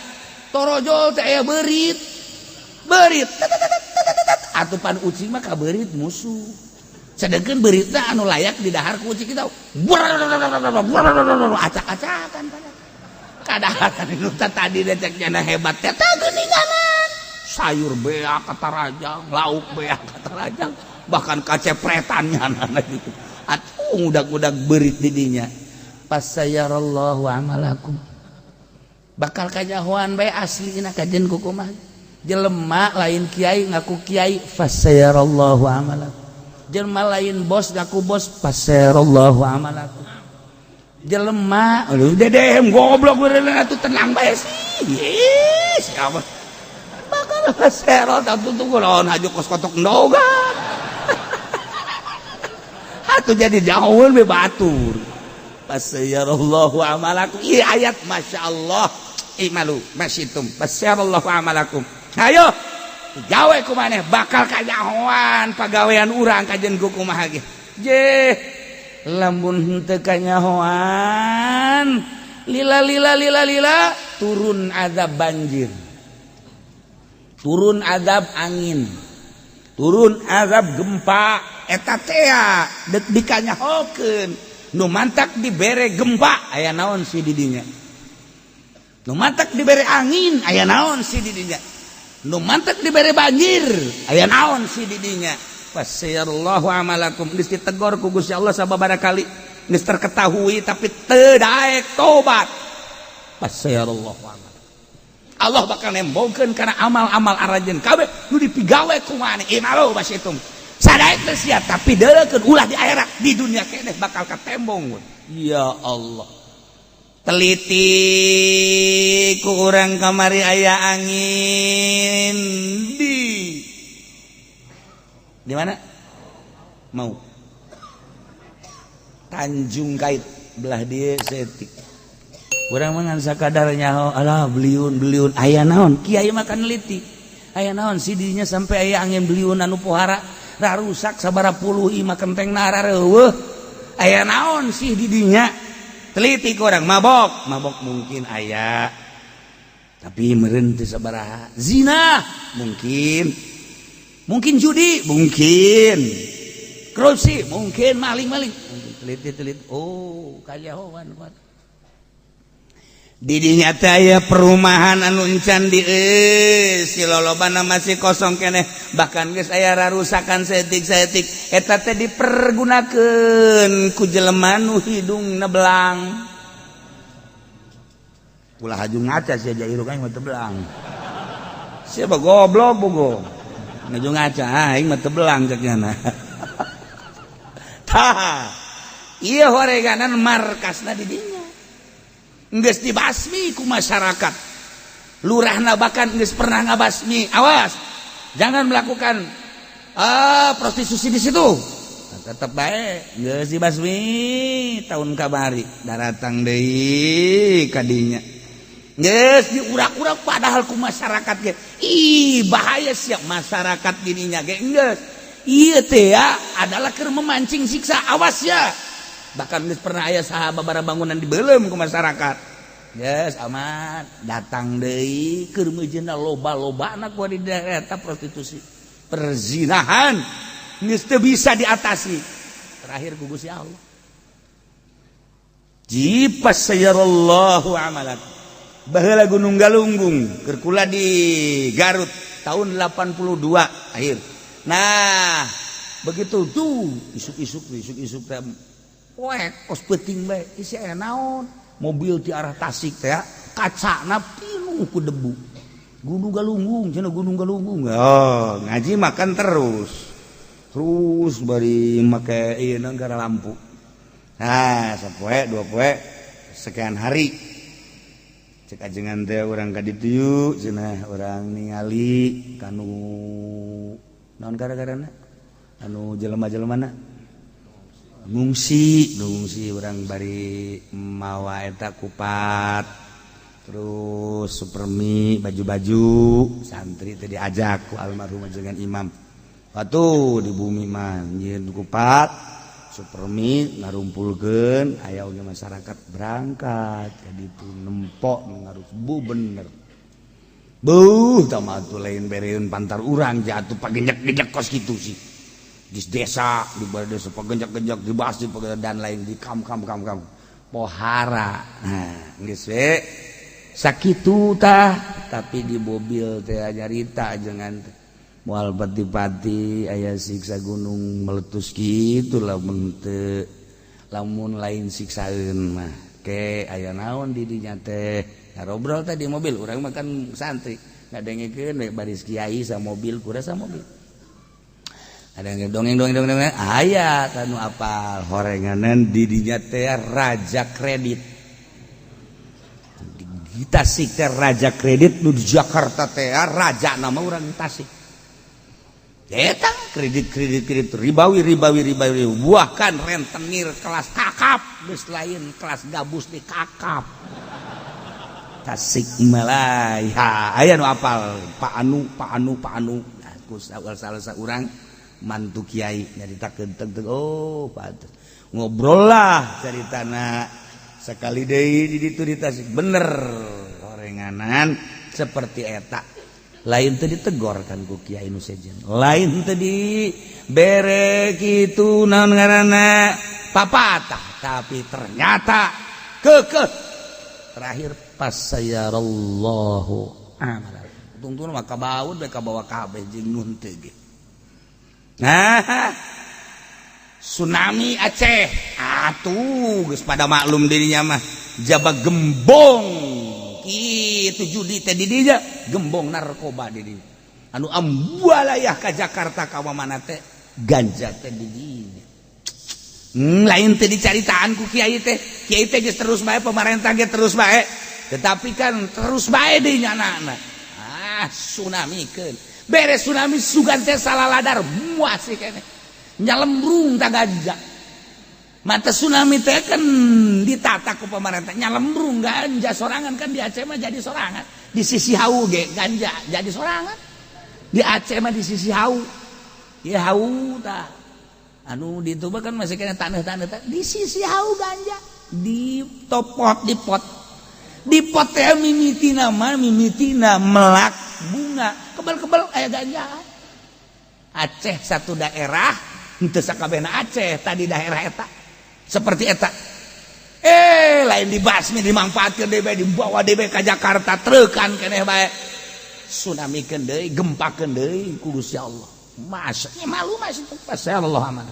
torojol teh aya beurit atupan ucing mah kabeurit musuh sedengkeun beuritna anu layak didahar ku ucing kita acak-acakan kadaharan nu tadi cekna hebat teh tah geuninganan sayur beak kata rajang lauk beak kata rajang bahkan kacepretannya anak gitu atuh udag-udag beurit di dinya fasayarallahu amalakum bakal kanyahoan bae aslina kajen kukumah jelema lain kiai ngaku kiai fasayarallahu amalakum jelema lain bos ngaku bos fasayarallahu amalakum jelema aduh dedem goblok beneran atuh tenang bae sih siapa bakal fasayarallahu atuh tunggu lawan hajo kos kotok ndoga atuh jadi jauheun be batur fasayarallahu amalakum ieu ayat masyaallah imalu masyitum fasayarallahu amalakum ayo gawe kumaneh bakal kanyahoan pagawean urang kajen ku kumaha ge je lamun teu kanyahoan lila turun azab banjir turun azab angin turun azab gempa eta teh deuk dikanyahokeun nu mantak dibere gempa aya naon si di dinya nu mantak dibere angin aya naon si di dinya nu mantak dibere banjir aya naon si di dinya fasayarallahu amalakum geus ditegor ku Gusti Allah sababaraha kali geus terketahui tapi teu daek tobat fasayarallahu amalakum Allah bakal nembongkeun kana amal-amal arajeun kabeh nu dipigawe ku maneh imalo basitum sadaek teh sia tapi deukeun ulah di akhirat di dunia keneh bakal katembong ya Allah teliti ku urang kamari aya angin di mana mau Tanjung Kait belah dieu setik urang mah ngan sakadar nyaho alah beliun aya naon kiai mah kan neliti aya naon si dinya sampai aya angin beliun anu pohara rusak sabaraha puluh imah kenteng narareueuh aya naon sih di dinya teliti ku urang mabok mungkin aya tapi meureun teu sabaraha zina mungkin judi mungkin korupsi mungkin maling mungkin teliti oh kajahoan kuat di dinya teh aya perumahan anu encan dieu si lolobana masih kosong keneh bahkan geus aya rarusakan setik eta teh dipergunakeun ku jelema nu hidungna belang ulah haju ngaca sia jairu kan mah teu belang sia mah goblok bogo ngaju ngaca aing mah teu belang cekna tah ieu horeganan markasna di dinya geus dibasmi ku masyarakat lurahna bahkan geus pernah ngabasmi awas jangan melakukan prostitusi di situ nah, tetep bae geus dibasmi tahun kamari daratang deui ka dinya geus diurak-urak padahal ku masyarakat ge ih bahaya sia masyarakat dininya ge geus ieu teh adalah keur memancing siksa awas ya bahkan geus pernah aya saha babaraha bangunan dibeulem ku masyarakat geus amat datang deui keur meujeuna loba-lobana ku di daerah eta prostitusi perzinahan geus teu bisa diatasi terakhir ku Gusti Allah jipas sayarallahu amalak baheula Gunung Galunggung keur kula di Garut tahun 82 akhir. Nah begitu tuh isuk-isuk teh poek kos peuting bae isi aya naon mobil ti arah Tasik teh kacana pinuh ku debu. Gunung Galunggung cenah Gunung Galunggung. Oh ngaji makan terus bari make ieu gara lampu. Nah sapoe dua poe sekian hari cek ajengan teh urang ka ditu yeuh cenah urang ningali kanu naon gara-garana anu jelema-jelemana ngungsi urang bari mawa eta kupat terus supermi baju-baju santri teh diajak ku almarhum ajengan imam atuh di bumi mah nyieun kupat supermi ngarumpulkeun aya oge masyarakat berangkat ka ditu nempok ngarubu bener tama atuh lain bereun pantar urang jatuh pagenjek-genjek kos kitu sih di desa di bawah desa pagenjek-genjek di masjid dan lain di kam pohara. Nah geus we sakitu tah tapi di mobil teh nyarita ajengan teh moal pati-pati aya siksa gunung meletus kitu lamun teu lamun lain siksaeun mah ke aya naon di dinya teh ngarobrol teh di mobil urang mah kan santri ngadengekeun we baris kiai sa mobil kurasa mobil ada yang dongeng aya anu apal horenganan di dinya teh raja kredit di Tasik teh raja kredit nu di Jakarta teh raja nama urang Tasik eta kredit ribawi buahkan rentenir kelas kakap geus lain kelas gabus di kakap Tasik Malaya aya nu apal Pak Anu aku salah urang mantu kiai nyaritakeun teu oh Pak ngobrol lah caritana sekali deui di ditu di Tasik bener horenganan seperti eta lain teu ditegor kan ku kiai nu sejen lain teu di bere kitu naon ngaranna papatah tapi ternyata kekeh terakhir pasayarallahu amal tungtun mah kabaud bae kabawa kabeh jeung nun teu ge. Nah tsunami Aceh atuh geus pada maklum dirinya mah jaba gembong kitu judi teh di dinya gembong narkoba di dinya anu ambualayah ka Jakarta ka mana teh ganja teh di dinya lain teh dicaritaan ku kiai teh geus terus bae pemerintah ge terus bae tetapi kan terus bae deui nyana tsunamikeun beres tsunami sugan teh salaladar muas sih keneh nyalembrung tak ganja mata tsunami teh kan ditata ku pemerintah nyalembrung ganja sorangan kan di Aceh mah jadi sorangan di sisi hau ge ganja jadi sorangan di Aceh mah di sisi hau ya hau tah anu di itu kan masih kena tanah-tanah di sisi hau ganja di pot teh mimitina melak bunga kebel-kebel aya ganja Aceh satu daerah henteu sakabehna Aceh tadi daerah eta seperti eta lain dibasmi dimanfaatkeun deui bae dibawa deui bae ka Jakarta treukan keneh bae tsunamikeun deui gempakeun deui ku Gusti Allah masya malu masih pas Allah aman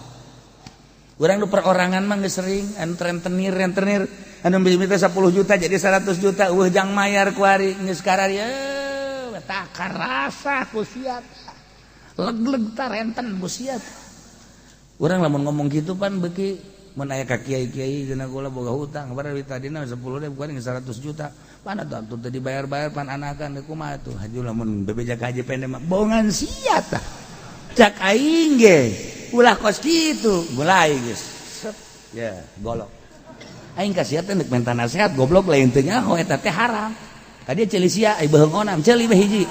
urang nu perorangan mah geus sering anu rentenir anu minta 10 juta jadi 100 juta eueuh jang mayar ku hari geus kararieu tak karasa ku sia leg-leg ta renten ku sia urang lamun ngomong kitu pan beuki mun aya ka kiai-kiai cenah kula boga hutang bari tadina 10.000 kan 100 juta pan atuh teu dibayar-bayar pan anakan kumaha tuh haji lamun bebejak haji pendek mah bohongan sia tah cak aing ge ulah kos kitu mulai geus ya golok aing ka sia teh neuk minta nasehat goblok lain teu nyaho eta teh haram tadi ceuli sia ai beungonam ceuli bae hiji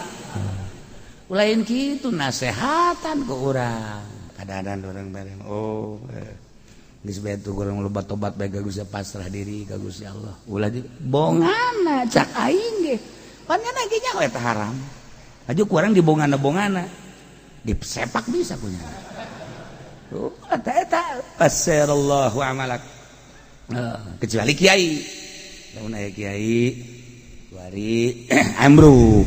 lain kitu nasehatan ku urang kadang-kadang urang bareng geus bae tuh urang loba tobat bae ka Gusti pasrah diri ka Gusti Allah ulah bonganna cak aing ge pan nya ge nyaho eta haram aju ku urang dibongana disepak bisa punya eta pasarallahu amalak kecuali kiai. Lamun aya kiai bari ambruk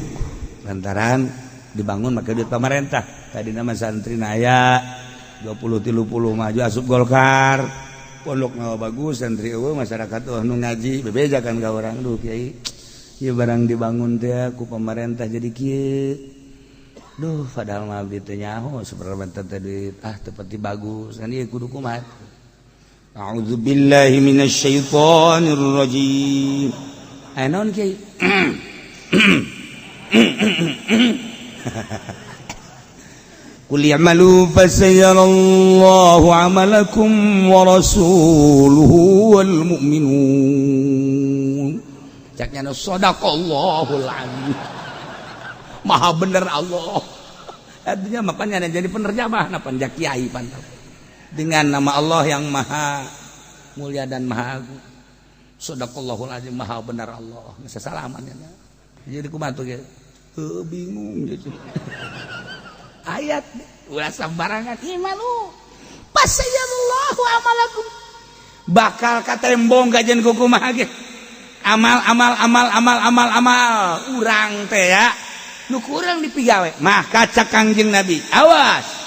lantaran dibangun make duit pemerintah. Tadi nama santri aya 20-30 maju asup Golkar. Pondok nawa bagus santri eueuh masyarakat nu ngaji bebeja kan ka urang duh kiai. Ieu barang dibangun teh ku pemerintah jadi kieu. Duh padahal mah abdi teh nyaho saperempat teh duit teu pati bagus. Kan ieu kudu kumaha. A'udzubillahi minasyaitonir rajim. Naon kiai? Qul i'malu fasayarallahu 'amalakum wa rasuluhu wal mu'minun. Caknya sadaqallahul azim. Maha bener Allah. Artinya makanya jadi penerjemah na panjak kiai pantau. Dengan nama Allah yang maha mulia dan maha agung. Sadaqallahul azim, maha benar Allah. Sesalaman ya. Jadi kumaha tuh ge? Bingung gitu. Ayat ulah sembarangan imalu. Pasayallahu amalakum. Bakal katembong kajen ku kumaha ge? Amal urang teh ya. Nu kurang dipigawe. Mah kaca Kangjeng Nabi. Awas.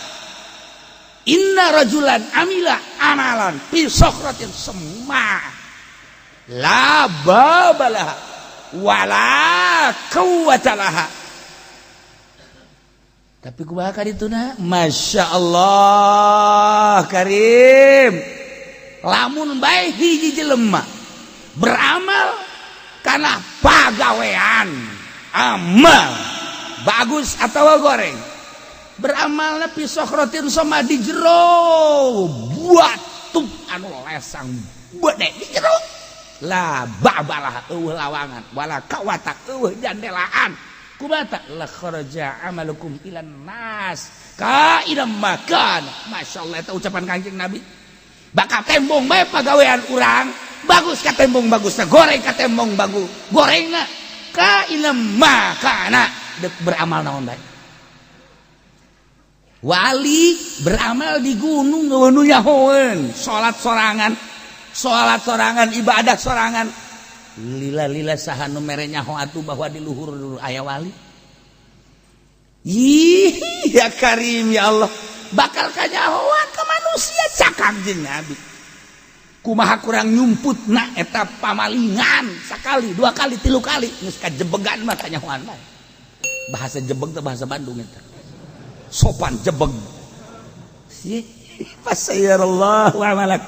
Inna rajulan amila amalan fi sokratin semma la babalah wala quwwatalaha. Tapi kumaha kadituna? Masya Allah Karim. Lamun bae hiji jelema beramal karena pagawean amal bagus atau goreng, beramalna fi sokratin sama di jero batu anu lesang bede di jero la babalah eueuh lawangan wala kawata eueuh jandelaan kubata la kharaja amalukum ilan nas ka ila makan. Masyaallah eta ucapan Kanjeng Nabi. Bakal tembong bae pagawean urang bagus ka tembong bagusna, goreng ka tembong bagus gorengna ka ila makana dek beramal naon bae. Wali beramal di gunung nu nyahoeun, salat sorangan, ibadah sorangan. Lila saha nu mere nyaho atuh bahwa di luhur aya wali. Ih, ya Karim ya Allah, bakal kanyahoan ka manusia cak Kanjeng Nabi. Kumaha kurang nyumputna eta pamalingan sakali, 2 kali, 3 kali geus kajebegan mah kanyahoan mah. Bahasa jebeg teh bahasa Bandung eta. Sopan jebeg. Fasayarallahu amalak.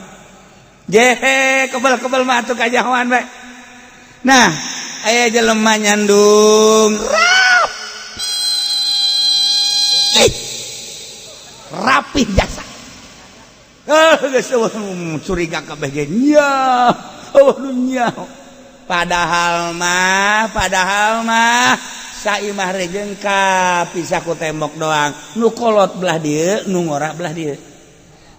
Jehe kebal-kebal mah atuh kanyahoan bae. Nah, aya jelema nyandung rapih jasa. Geus curiga kabeh ge nya. Nya. Padahal mah saimah rejeng ka pisah ku tembok doang. Nu kolot belah dieu, nu ngora belah dieu.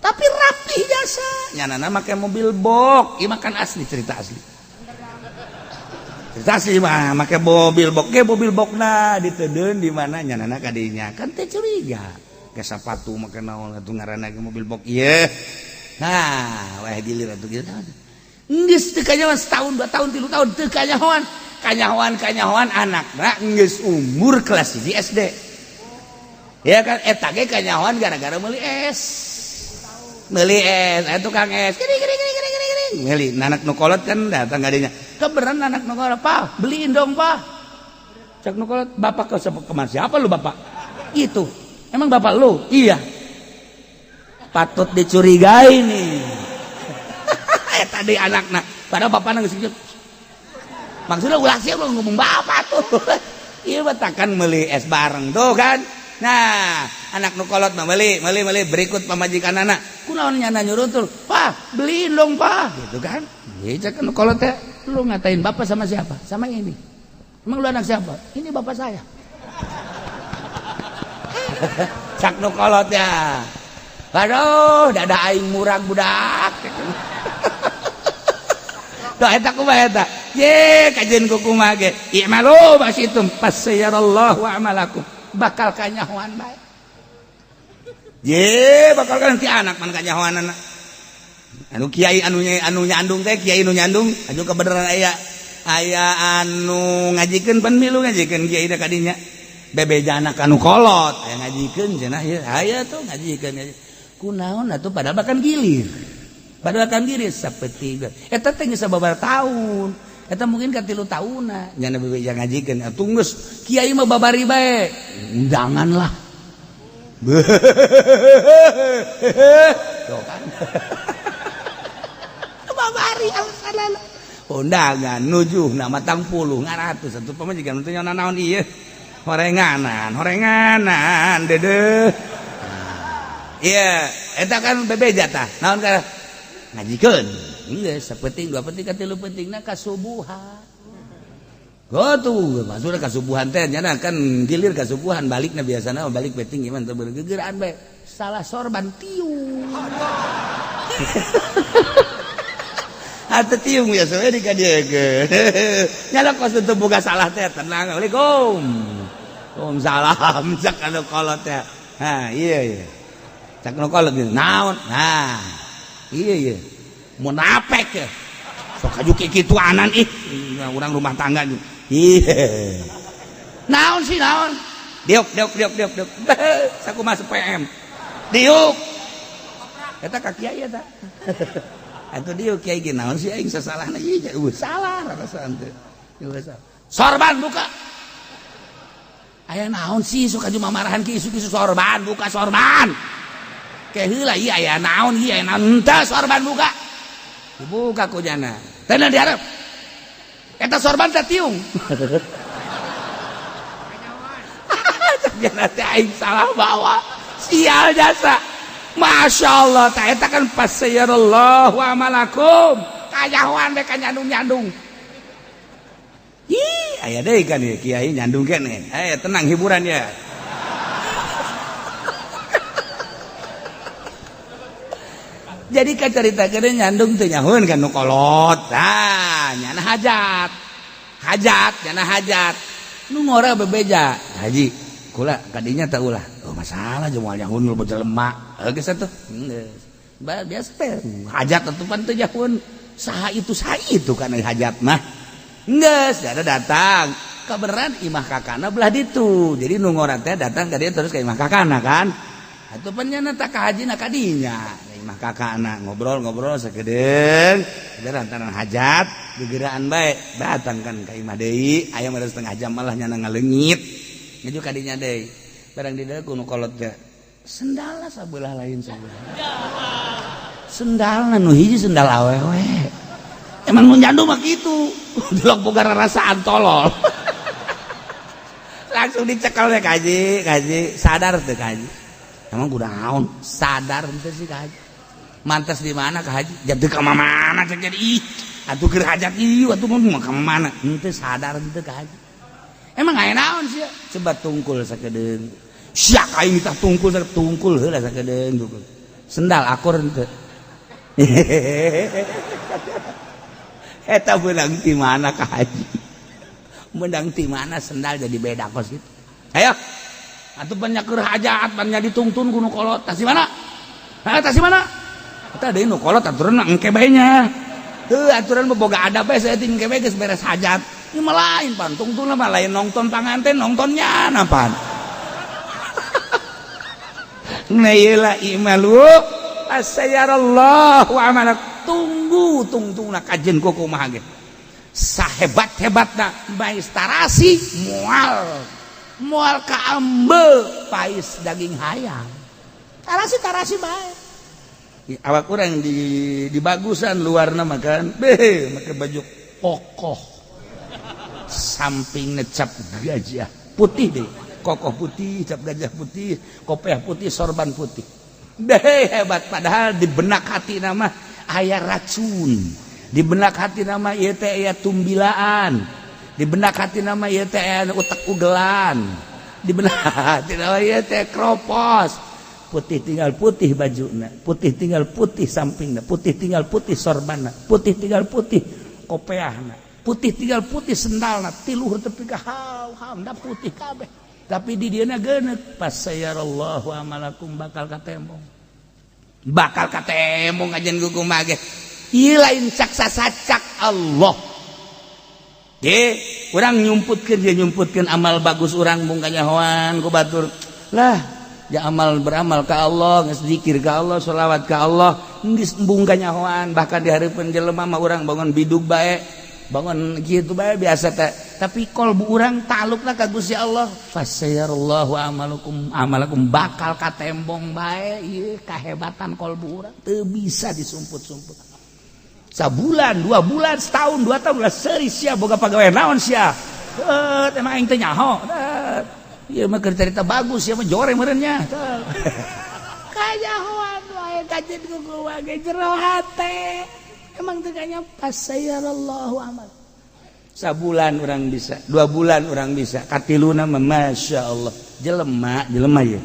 Tapi rapih jasa. Nyanana make mobil box, ieu mah kan asli cerita asli. Cerita asli mah make mobil box, ge mobil boxna diteudeun di mana nyanana ka dinya. Kan teh curiga. Ke sapatu make naon atuh ngaranna ge mobil box ieu. Nah, weh dilir atuh kieu. Geus teu kanyahoan setahun, 2 tahun, 3 tahun teu kanyahoan. Kanyahoan anakna geus umur kelas 1 SD. Ya kan eta ge kanyahoan gara-gara meuli es. Meuli es, aya tukang es. Gini. Meuli anak nu kolot kan datang ka dinya. Keberan anak nu kolot, "Pa, beliin dong, Pa." Cak nu kolot, "Bapak ke siapa lu, Bapak?" Itu. Emang bapak lu? Iya. Patut dicurigai nih. Tadi anaknya. Padahal bapaknya nggak. Maksudnya ulah siap lu ngomong bapak tuh. Iya betakan meli es bareng tuh kan. Nah, anak nukolot mah meli berikut pamajikan anak. Kunaon nyana nyuruh tuh, "Pak, beliin dong, Pak." Gitu kan. Iya cak nukolot teh. Lu ngatain bapak sama siapa? Sama ini. Emang lu anak siapa? Ini bapak saya. Cak nu kolot ya. Aduh, dada aing murag budak. Tuh eta kumaha eta? Ye, kajen ku kumaha ge. I'malu basitum fasayarallahu amalakum. Bakal kanyahoan bae. Ye, bakal kan ti anak man kanyahoanana. anu kiai anu nyandung teh kiai anu nyandung anu kebenaran aya anu ngajikeun pan milu ngajikeun kiai da kadinya bebejana anu kolot aya ngajikeun cenah ieu aya tuh ngajikeun kunaon atuh padahal bahkan gilir sapeting eta teh geus sababaraha taun eta mungkin ka 3 taunna nya bebeja ngajikeun atuh geus kiai mah babari bae undanganlah tuh kan babari alasanana undangan nujuh nama tang puluh ngaratus atuh pamajikan teh nya naon ieu horenganan dedeh iya eta kan bebeja tah naon ka ngajikeun geus sapenting 2 penting ka 3 pentingna kasubuhan gotu maksudna kasubuhan teh nya kan gilir kasubuhan balikna biasana balik penting gimana teu bergegeraan bae salah sorban tiung atuh tiung biasa we dikadiekeun nya kos teu boga salah teh tenang Assalamualaikum salam cak anu kolot teh ha iya cak anu kolot naon nah iya munafik ya sok aju kitu anan urang rumah tangga iya naon sih naon diuk sakumaha PM diuk eta ka kiai eta atuh diuk kiai ge naon sih aing sasalahna ieu salah rarasan teh sorban buka aya naon sih sok aju mamarahan ki isu-isu sorban buka sorban ke heula ieu aya naon ieu aya naon teh sorban buka dibuka ku jana teh na diharap eta sorban teh tiung jana teh aing salah bawa sial jasa masyaallah teh eta kan pasayarallahu amalakum kajahoan we ka nyandung ih aya deui kan ieu kiai nyandung keneh aya tenang hiburan ya jadi kacaritakeun nyandung teu nyahoeun kan nu kolot tah nyana hajat nyana hajat nu ngora bebeja haji kula kadinya teh ulah oh masalah jeung moal nyahoeun lu jelema geus atuh geus biasa teh hajat atuh pan teu nyahoeun saha itu kan hajat mah geus ada datang kabeneran imah kakana belah ditu jadi nu ngora teh datang ka dieu terus ka imah kakana kan atuh pan nyana tak ka hajina kadinya imah kakana ngobrol sakedeung lantaran hajat gegeraan bae datang kan ka imah deui aya mah setengah jam malah nyana ngaleungit ngaju kadinya deui barang di dieu nu kolot teh sendalna sabelah lain sabelah sendalna nu hiji sendal awewe emang nu nyandu mah kitu delok boga rarasaan tolol langsung dicekel we kaji sadar teu kaji emang kudu naon sadar teu sih kaji mantas di mana ka haji jadi ka mana cek jadi atuh keur hajat ieu atuh mah ka mana henteu sadar henteu ka haji emang aya naon sih coba tungkul sakedeung sia aing tah tungkul heula sakedeung tungkul sendal akur henteu eta beunang ti mana ka haji beunang ti mana sendal jadi beda kos gitu ayo atuh banyak keur hajat banyak ditungtun ku nu kolot tah si mana eta deui nu kolot aturan engke bae nya teu aturan boga adab bae saeutik engke bae geus beres hajat ieu mah lain pan tungtun mah lain nongton panganten nongtonnya napan na ieu la imalu asyarallahu amalak tungtungna kajen ku kumaha ge sahebat-hebatna bais tarasi moal ka ambe pais daging hayam tarasi bae awak urang di bagusan luarna makan make baju kokoh samping ngecap gajah putih deh kokoh putih cap gajah putih kopiah putih sorban putih deh hebat padahal di benak hati nama aya racun di benak hati nama ieu teh aya tumbilaan di benak hati nama ieu teh aya utek ugelan di benak hati nama ieu teh kropos putih tinggal putih bajuna putih tinggal putih sampingna putih tinggal putih sorbanna putih tinggal putih kopeahna putih tinggal putih sendalna tiluhur tepi ka hamda putih kabeh tapi di dieuna geuneuh pasayarallahu amalakum bakal katembong bakal katembong ajan gugung mage ieu lain cak sasacak Allah ge urang nyumputkeun amal bagus urang mung kanyahoan ku batur lah ja amal beramal ka Allah geus zikir ka Allah sholawat ka Allah geus embung kanyahoan bahkan di hareupeun jelema mah urang bangun bidug bae bangun kitu bae biasa teh tapi kolbu urang talukna ka Gusti Allah fasayarallahu amalakum bakal katembong bae ieu kahebatan kolbu urang teu bisa disumput-sumput sabulan 2 bulan setahun 2 tahun lah seuri sia boga pagawe naon sia emang aing teh nyaho ieu mah keur carita bagus sia mah jore meureun nya kajahoan wae kajen ku ge jero hate emang teu kanya fasayarallahu amal sabulan orang bisa 2 bulan orang bisa katiluna mah masyaallah jelema ya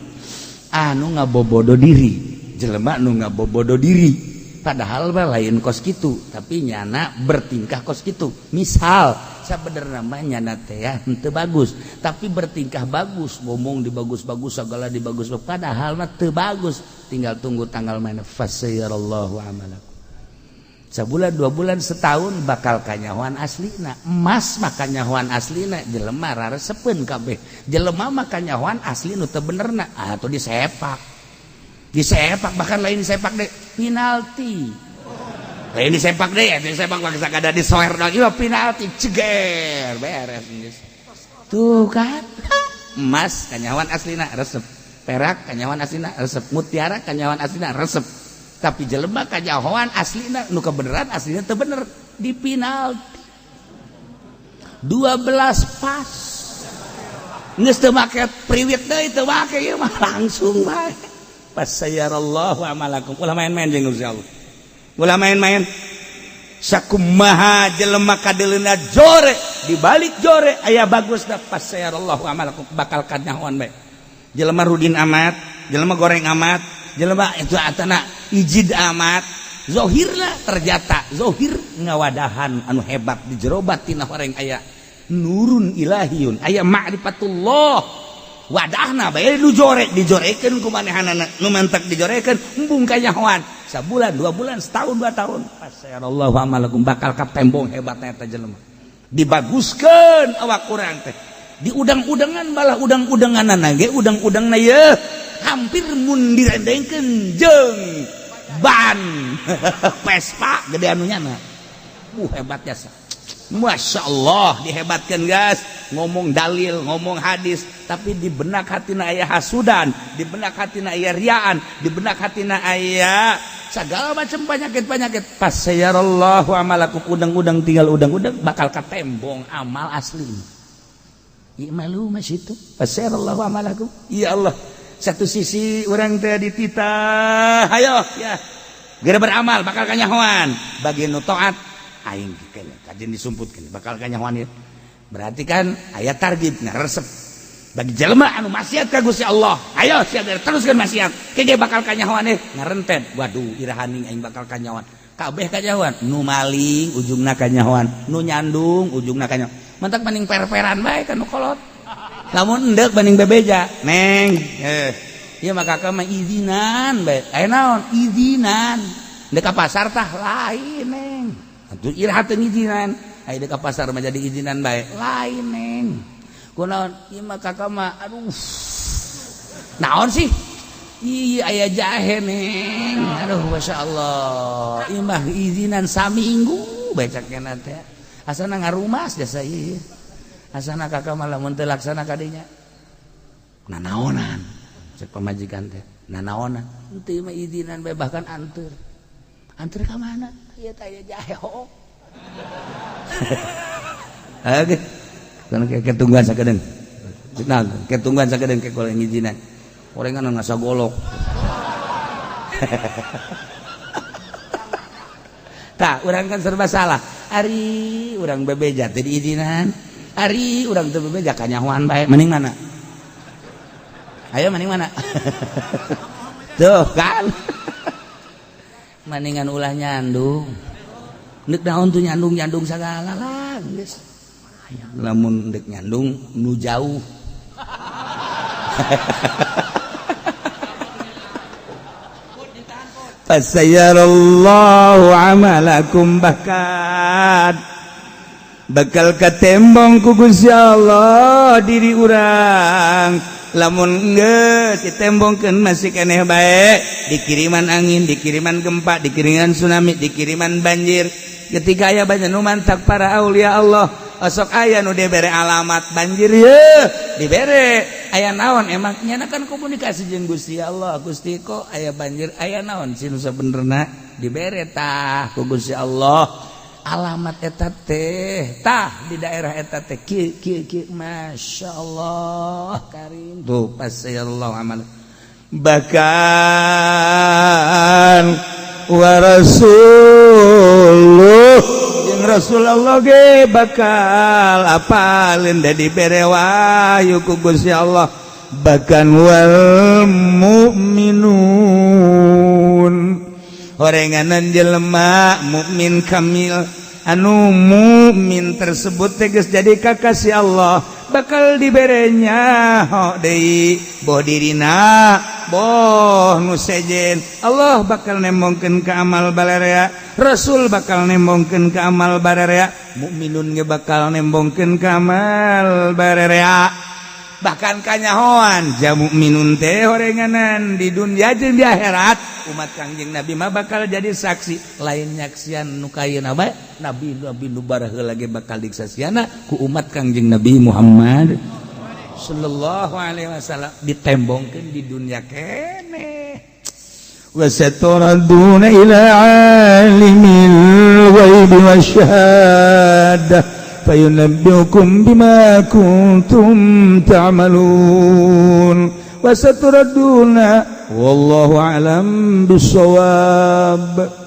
anu ngabobodo diri jelema nu ngabobodo diri padahal mah lain kos kitu tapi nyana bertingkah kos kitu misal sabenerna mah nyana teh henteu bagus tapi bertingkah bagus ngomong dibagus-bagus segala dibagus padahal mah teu bagus tinggal tunggu tanggal mana fasayarallahu amalakum sabulan 2 bulan setahun bakal kanyahoan aslina emas mah kanyahoan aslina jelema raresepeun kabeh jelema mah kanyahoan asli nu teu benerna atuh disepak bahkan lain disepak deh penalti lain disepak deh disepak bangsa kada disoer dong ieu penalti ceger beres geus tuh kan emas kanyahoan aslina resep perak kanyahoan aslina resep mutiara kanyahoan aslina resep tapi jelema kanyahoan aslina nu kebenaran aslina teu bener di penalti 12 pas geus teu make priwit deui teu make ieu mah langsung bae fasayarallahu amalakum ulah main-main jeung Gusti Allah ulah main-main sakumaha jelema kadeleuna jore di balik jore aya bagusna fasayarallahu amalakum bakal kanyahoan bae jelema rudin amat jelema goreng amat jelema itu atana ijid amat zohirna terjata zohir ngawadahan anu hebat di jero batinna horeng aya nurun ilahiyun aya ma'rifatullah wadahna bae nu jorek dijorekeun ku manehanana nu mentek dijorekeun embung kanyahoan sabulan 2 bulan setahun 2 tahun fasayarallahu amalakum bakal katembong hebatna eta jelema dibaguskeun awak urang teh di udang-udangan balah udang-udanganna ge udang-udangna ye hampir mun direndengkeun jeung ban Vespa gede anunya na hebat jasa Masya Allah dihebatkan guys ngomong dalil ngomong hadis tapi di benak hatina aya hasudan di benak hatina aya riaan di benak hatina aya segala macam penyakit-penyakit fasayarallahu amalakum udang-udang tinggal udang-udang bakal katembong amal asli imalu mas itu fasayarallahu amalakum ya Allah satu sisi orang teh dititah ayo ya gara beramal bakal kanyahoan bagi nu taat aing kene kajen disumputkeun bakal kanyahoan ieu berarti kan aya targib ngaresep bagi jelema anu maksiat ka Gusti Allah ayo sia teruskeun maksiat kege bakal kanyahoan ngarenten waduh irahaning aing bakal kanyahoan kabeh kanyahoan nu maling ujungna kanyahoan nu nyandung ujungna kanyahoan mentak banding per-peran bae kan nu kolot lamun endek banding bebeja neng ieu mah kakak mah izinan bae aya naon izinan dek ka pasar tah lain neng atuh iraha teu izinan aya dek ka pasar mah jadi izinan bae lain neng kunaon ieu mah kakak mah aduh naon sih iya aya jahe neng aduh masyaallah ieu mah izinan saminggu bae cakena teh asana ngarumas jasa ieu asana kakak mah lamun teu laksana ka dinya nanaonan cek pamajikan teh nanaonan teu mah izinan bae bahkan anteur ka mana ieu teh aya jahe ho oke kana ketungguan sakedeung nah ketungguan sakedeung ke goleng izinan orengan ngasa golok tah urang kan serba salah ari urang bebeja teh diizinan ari urang teu bebeja kanyahoan bae mending mana ayo mending mana tuh kan mendingan ulah nyandung neuk naon tuh nyandung sagala lah geus lamun deuk nyandung nu jauh fasayarallahu amalakum bakal katembong ku Gusti Allah diri urang lamun geus ditembongkeun masih keneh bae dikiriman angin, dikiriman gempa, dikiriman tsunami, dikiriman banjir. Ketika aya banyak nu mantak para aulia Allah, osok aya nu dibere alamat banjir ye, dibere aya naon emang nyana kan komunikasi jeung Gusti Allah. Gusti kok aya banjir, aya naon sinu sabenerna dibere tah ku Gusti Allah. Alamat eta teh tah di daerah eta teh kieu masyaallah karim tuh pasayallahu amal bahkan wa rasulullah jeung Rasulullah ge bakal apalin da dibere wahyu ku Gusti Allah bahkan wal mu'minun horenganan jelema mukmin kamil anu mukmin tersebut tegas jadi kakasih Allah bakal diberenya deui boh dirina boh nu sejen Allah bakal nembongkeun ka amal bararea Rasul bakal nembongkeun ka amal bararea mukminun ge bakal nembongkeun ka amal bararea bahkan kanyahoan jamu minun teh horenganan di dunia jeung di akhirat umat Kangjeng Nabi mah bakal jadi saksi lain nyaksian nu kayeuna bae nabi nu baraheula ge bakal disaksiana ku umat Kangjeng Nabi Muhammad sallallahu alaihi wasallam ditembongkeun di dunia keneh wa saturaduna ila alimil ghaibi wasyahadah fayunabbiukum bima kuntum ta'malun wa saturadduna wallahu a'lam bissawab.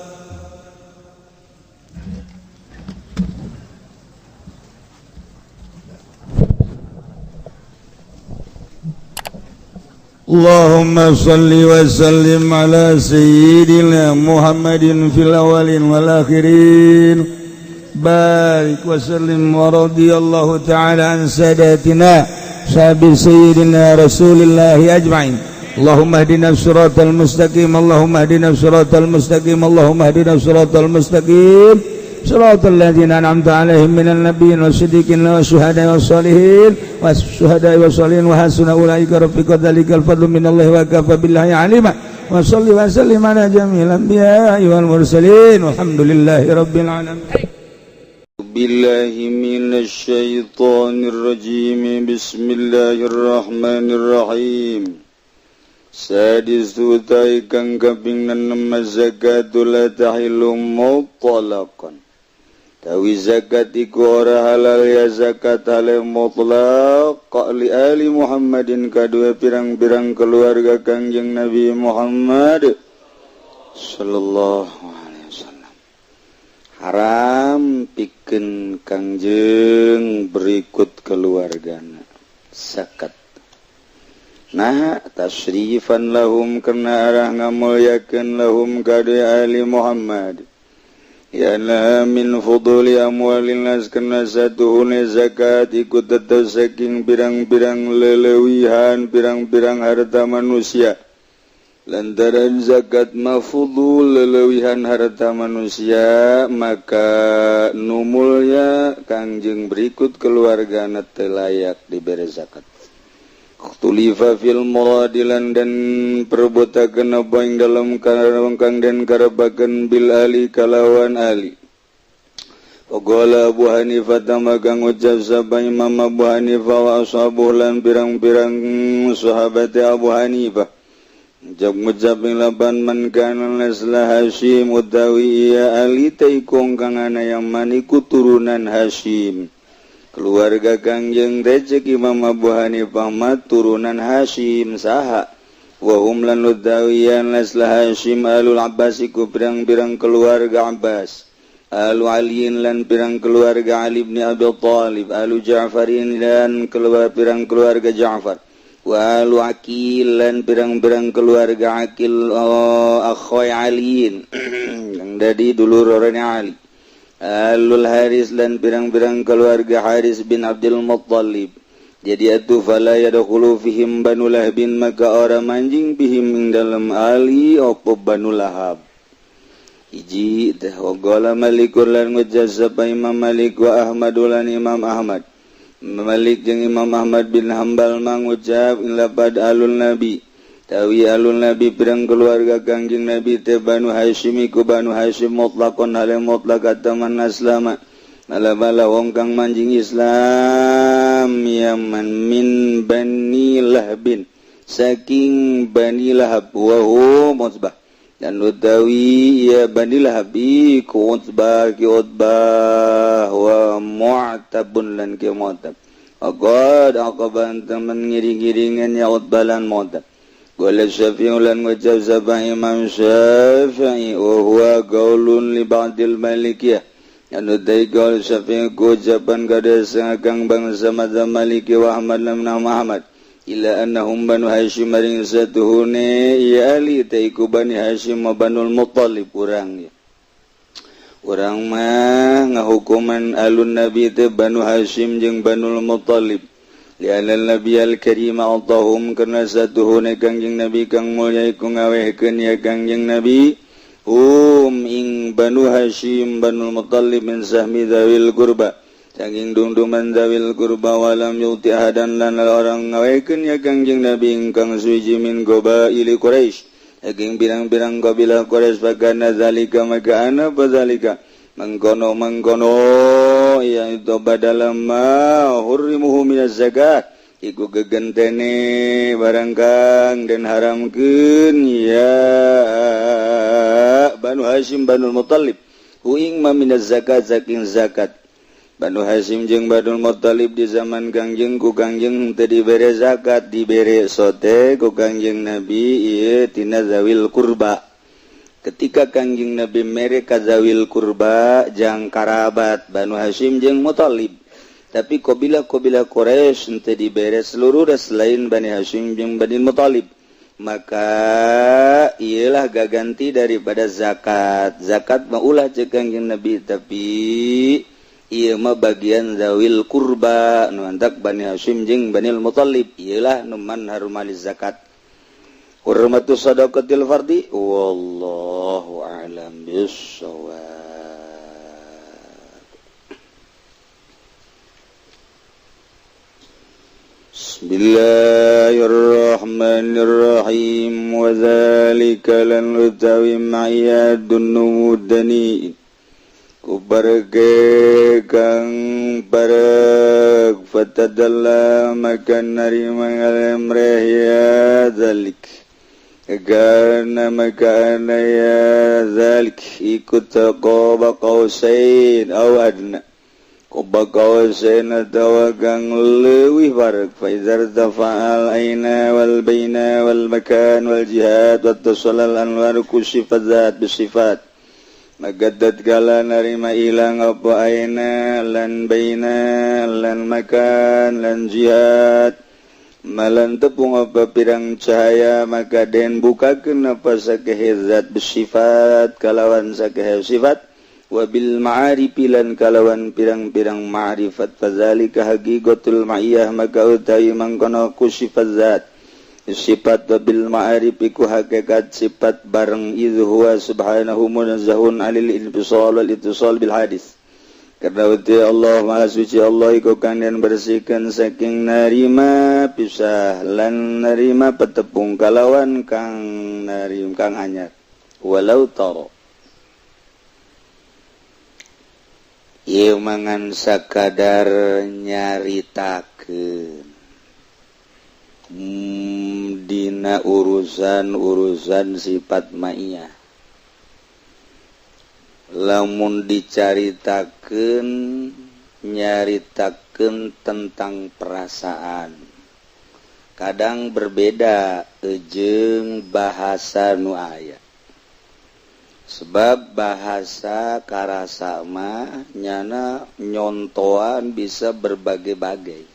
Allahumma salli wa sallim ala sayyidina Muhammadin fil awalin wal akhirin barik wa sallim wa radiyallahu ta'ala an sadatina sahabi sayyidina rasulillahi ajma'in. Allahumma hadina siratal mustaqim, Allahumma hadina siratal mustaqim, Allahumma hadina siratal mustaqim, siratal ladzina an'amta 'alaihim minan nabiyyin wasiddiqin wasyuhada'i wassalihin wasyuhada'i wassalihin wa hasuna ulaika rafiqa dzalikal fadlu minallahi wa kafa billahi 'alima wa shalli wa sallim ala jamil anbiya'i wal mursalin walhamdulillahi rabbil alamin. Billahi minasyaitonir rajim. Bismillahirrahmanirrahim. Sadisu utai kang kaping 6 zakatul la tahillu mutlaqan. Tawi zakat iku ora halal ya zakat halal mutlaq li ali Muhammadin kadua pirang-pirang keluarga Kangjeng Nabi Muhammad sallallahu haram pikeun Kangjeng berikut keluargana zakat nah tasrifan lahum karena arah ngamulyakeun lahum kadu ahli Muhammad yana min fuduli amwalin nas karena satuhune zakat ikut tetap saking pirang-pirang lelewihan pirang-pirang harta manusia lantaran zakat mafudul lelewihan harta manusia maka numulnya Kangjeng berikut keluargana teu layak dibere zakat. Tulifa fil muradilan dan perbuatakeun apa ing dalam kang den karebakeun bil ali kalawan ali. Qala Abu Hanifah tamagang ucap sabah Imam Abu Hanifah wa ashabuh lan pirang-pirang sahabat Abu Hanifah Jab-mujab ing laban man kana nasla Hashim utawi iya ali taikong kang ana yang maniku turunan Hashim. Keluarga Kangjeng recek Imam Abu Hanifah mat turunan Hashim saha. Wa hum lan utawiyan nasla Hashim alul Abbas iku pirang-pirang keluarga Abbas. Alu Aliin lan pirang keluarga Ali bin Abi Thalib, alu Ja'farin lan pirang keluarga Ja'far. Wa alu Aqil lan pirang-pirang keluarga Aqil akhoy Aliin yang dari dulur orang Ali. Alul Haris lan pirang-pirang keluarga Haris bin Abdul Muttalib. jadi atuh fala yadkhulu fihim Banu Lahabin maka orang manjing bihim ing dalam ali opo Banu Lahab hiji teh waqala Malikur lan ngucap Imam Malik wa Ahmadulan Imam Ahmad Malik jeung Imam Ahmad bin Hambal mangucap lapad alun nabi tawi alun nabi pirang keluarga kangjeng nabi teh Banu Hasyim iku Banu Hasyim mutlaqon hale mutlaq ataman aslama ala-bala wong kang manjing Islam Yaman min Bani Lahabin saking Bani Lahab wa hum Utbah dan utawi ya Bani Lahab iku Utbah ki Utbah wa Mu'tabun lan ki Mu'tab agad aqaban teman ngiring-ngiringan ya Utbah lan Mu'tab qala Syafi'i lan ngucap sabah Imam Syafi'i wa huwa qaulun li ba'dil Malikiyah anu daigol Syafi'i ucapan kada sangang bangsa mazhab Maliki wa Ahmad lam Muhammad ila annahum Banu Hasyim maring satuhune ya ali taiku Bani Hasyim wa Banul Muttalib urang ya urang mah ngahukuman alun nabi teh Banu Hasyim jeung Banul Muttalib li anal nabi al karim altahum kana satuhune kangjeng nabi kang mulya iku ngawehkeun ya kangjeng nabi ing Banu Hasyim Banul Muttalib min sahmi zawil qurba saking dungduman zawil qurba walam yuti ahadan lan orang ngawekeun ya kangjeng Nabi ingkang suci min qabaili Quraisy saking birang-birang kabilah Quraisy bagana zalika maka ana bazalika mangkono ya itu badalam ma hurrimuhu minaz zakat iku gegentene barang kang den haramkeun ya Banu Hasyim Banul Muttalib huing ma minaz zakat saking zakat Banu Hasyim jeung Banul Muttalib di zaman kangjeng ku kangjeng teu dibere zakat dibere sote ku kangjeng Nabi ieu tina zawil qurba ketika kangjeng Nabi mere ka zawil qurba jang karabat Banu Hasyim jeung Muttalib tapi kabilah-kabilah Quraisy teu dibere seluruh selain Bani Hasyim jeung Bani Muttalib maka ialah gaganti daripada zakat mah ulah cek kangjeng Nabi tapi ieu mah bagian zawil qurba nu antak Bani Hasyim jeung Bani Muttalib ialah nu manharum zakat hurmatus sadaqatil fardi wallahu a'lam bissawab. Bismillahirrahmanirrahim wa dzalika lan utawi ma'yadun numudani kubarge kang barag fatadalla makan narima alamreh ya dzalik agana makana ya dzalik ikut qaba qausain aw adna Kubakaw sena tawagang lewih barak faizar tafa'al aina wal baina wal makan wal jihad wa tasalal anwar kusifat zat bisifat magadat kala narima ilang apa aina lan baina lan makan lan jihad malan tepung apa pirang cahaya maka den bukakeun apa sakehe zat bisifat kalawan sakehe sifat wabil ma'arifi lan kalawan pirang-pirang ma'rifat fadzalika haqiqatul ma'iyah maka utawi mangkono ku sifat zat sifat wabil ma'arifi ku hakikat sifat bareng idh huwa subhanahu munazzahun alil infisal wal ittisal bil hadis karena uti Allah maha suci Allah iku kang den bersihkeun saking narima pisah lan narima petepung kalawan kang narim kang anyar walau taro ieu mangan sakadar nyaritakeun dina urusan sifat ma'iyah lamun dicaritakeun nyaritakeun tentang perasaan kadang berbeda jeung bahasa nu aya sebab bahasa karasa mah nyana nyontoan bisa berbagai-bagai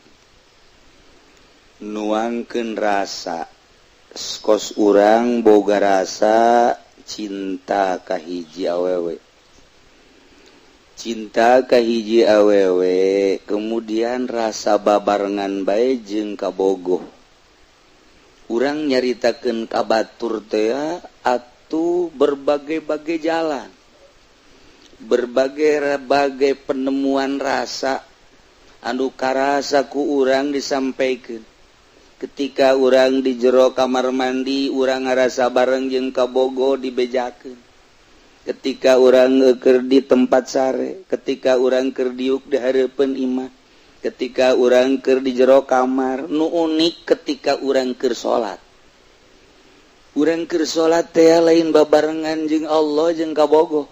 nuangkeun rasa kos urang boga rasa cinta ka hiji awewe cinta ka hiji awewe kemudian rasa babarengan bae jeung kabogoh urang nyaritakeun ka batur teh atuh berbagai-bagai jalan berbagai penemuan rasa anu karasa ku urang disampaikeun ketika urang di jero kamar mandi urang ngarasa bareng jeung kabogoh dibejakeun ketika orang keur di tempat sare ketika orang keur diuk di hareupeun imah ketika orang keur di jero kamar nu unik ketika orang keur salat teh lain babarengan jeung Allah jeung kabogoh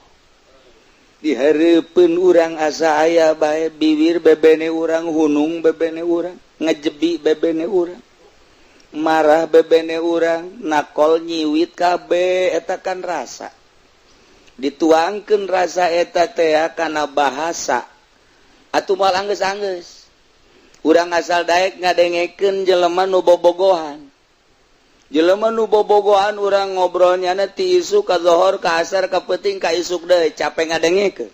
di hareupeun urang asa aya bae bibir bebene urang hunung bebene urang ngajebi bebene urang marah bebene urang nakol nyiwit kabeh eta kan rasa dituangkeun rasa eta teh kana bahasa atuh moal anggeus-anggeus urang asal daek ngadengekeun jelema nu bobogohan urang ngobrolnya ti isuk ka zuhur ka asar ka peuting ka isuk deui capek ngadengekeun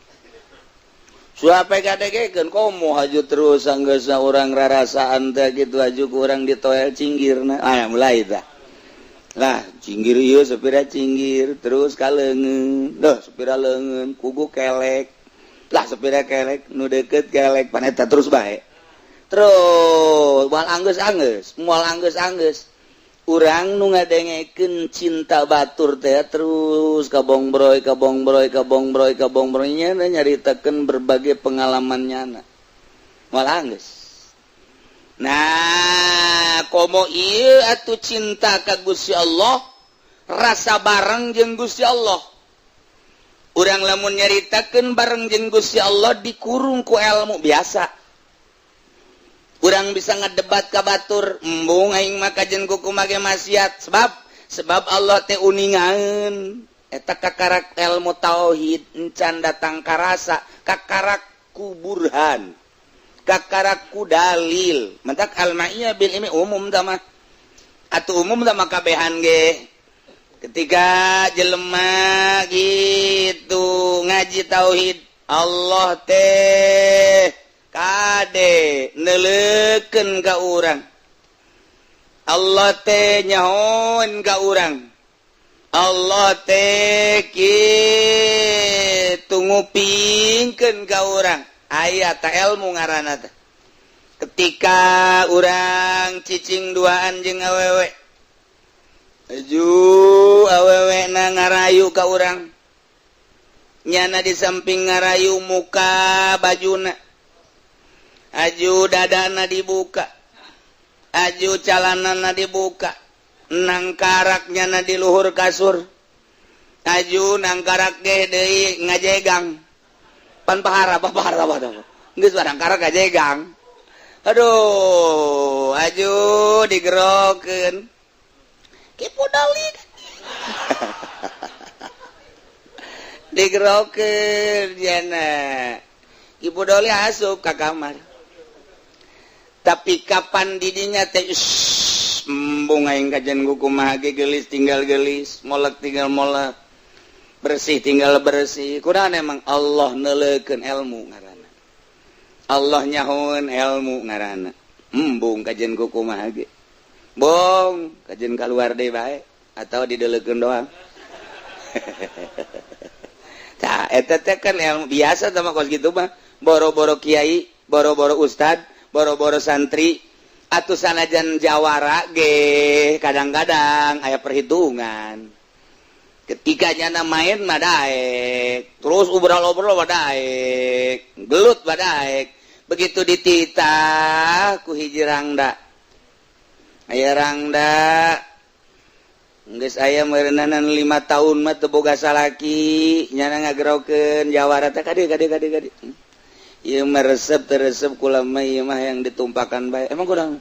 suape ngadengekeun komo haju terus anggeusna urang rarasaan teh kitu haju urang ditoel cinggirna mulai tah lah cinggir ieu sepira cinggir terus ka leungeun sepira leungeun kugu kelek lah sepira kelek nu deukeut kelek paneta terus bae terus moal anggeus urang nu ngadengekeun cinta batur teh terus kabongbroy nya nyaritakeun berbagai pengalamannya moal anggeus. Nah, komo ieu atuh cinta ka Gusti Allah, rasa bareng jeung Gusti Allah. Urang lamun nyaritakeun bareng jeung Gusti Allah dikurung ku ilmu biasa. Urang bisa ngadebat ka batur, embung aing mah kajen kumaha ge maksiat sebab Allah teh uningaeun eta kakarak ilmu tauhid encan datang ka rasa, kakarak ku burhan. Kakaraku dalil mentak al-ma'iyah bil ilmi umum tama atuh umum tama kabehan ge ketika jelema gitu ngaji tauhid Allah teh kade neulekeun ka urang Allah teh nyahoan ka urang Allah teh kitu ngupingkeun ka urang aya ta ilmu ngaranna teh ketika urang cicing duaan jeung awewe aju awewe na ngarayu ka urang nyana di samping ngarayu muka bajuna aju dadana dibuka aju calanana dibuka nang karaknya na di luhur kasur aju nang karak ge deui ngajegang pan pahara geus barang karak ngajegang aduh aju digerokeun kipu dali digerokeun jana ibu doli asup ka kamar tapi kapan didinya teh embung aing kajen kumaha ge geulis tinggal geulis molek tinggal molek bersih tinggal bersih kunaon emang Allah neulekeun ilmu ngaranna Allah nyahoeun ilmu ngaranna embung kajen kumaha ge bong kajen kaluar deui bae atau dideulekeun doang tah eta teh kan ilmu biasa tah mah kos kitu mah boro-boro kiai boro-boro ustad boro-boro santri atuh sanajan jawara ge kadang-kadang aya perhitungan ketika nyana main mah daek terus obrol-obrol mah daek gelut mah daek begitu dititah ku hiji rangda aya rangda geus aya meureunana 5 tahun mah teu boga salaki nyana ngagerokeun jawara teh kade ieu mah resep teu resep kula mah ieu mah yang ditumpakan bae emang kurang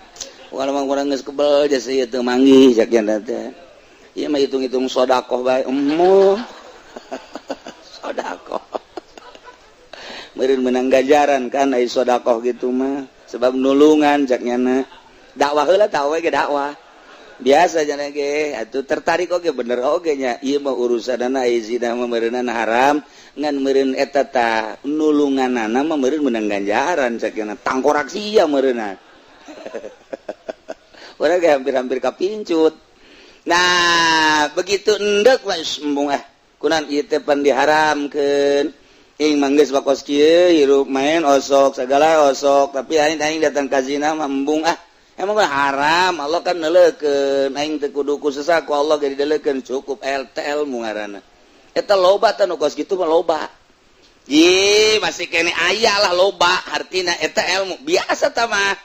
kurang geus kebel jasa ieu teu manggih cak nyana teh ieu mah hitung-hitung sedekah bae sedekah meureun menang ganjaran kan ai sedekah gitu mah sebab nulungan cak nyana dakwah heula tah we ge dakwah biasa jangan atuh tertarik oge bener oge nya ieu mah urusanana zina mah meureunna haram ngan meureun eta tah nulunganana mah meureun meunang ganjaran sakieu tangkorak sia meureunna urang ge hampir-hampir kapincut nah begitu endek wes embung kunaon ieu teh pan diharamkeun ing manggeus bakos kieu hirup main osok sagala osok tapi aing datang ka zina mah embung emang haram Allah kan neulekeun aing teu kudu kusesa ku Allah ge dideulekeun cukup LTL mu ngaranna eta loba teh nu kos kitu mah loba masih kene aya lah loba artina eta ilmu biasa tah mah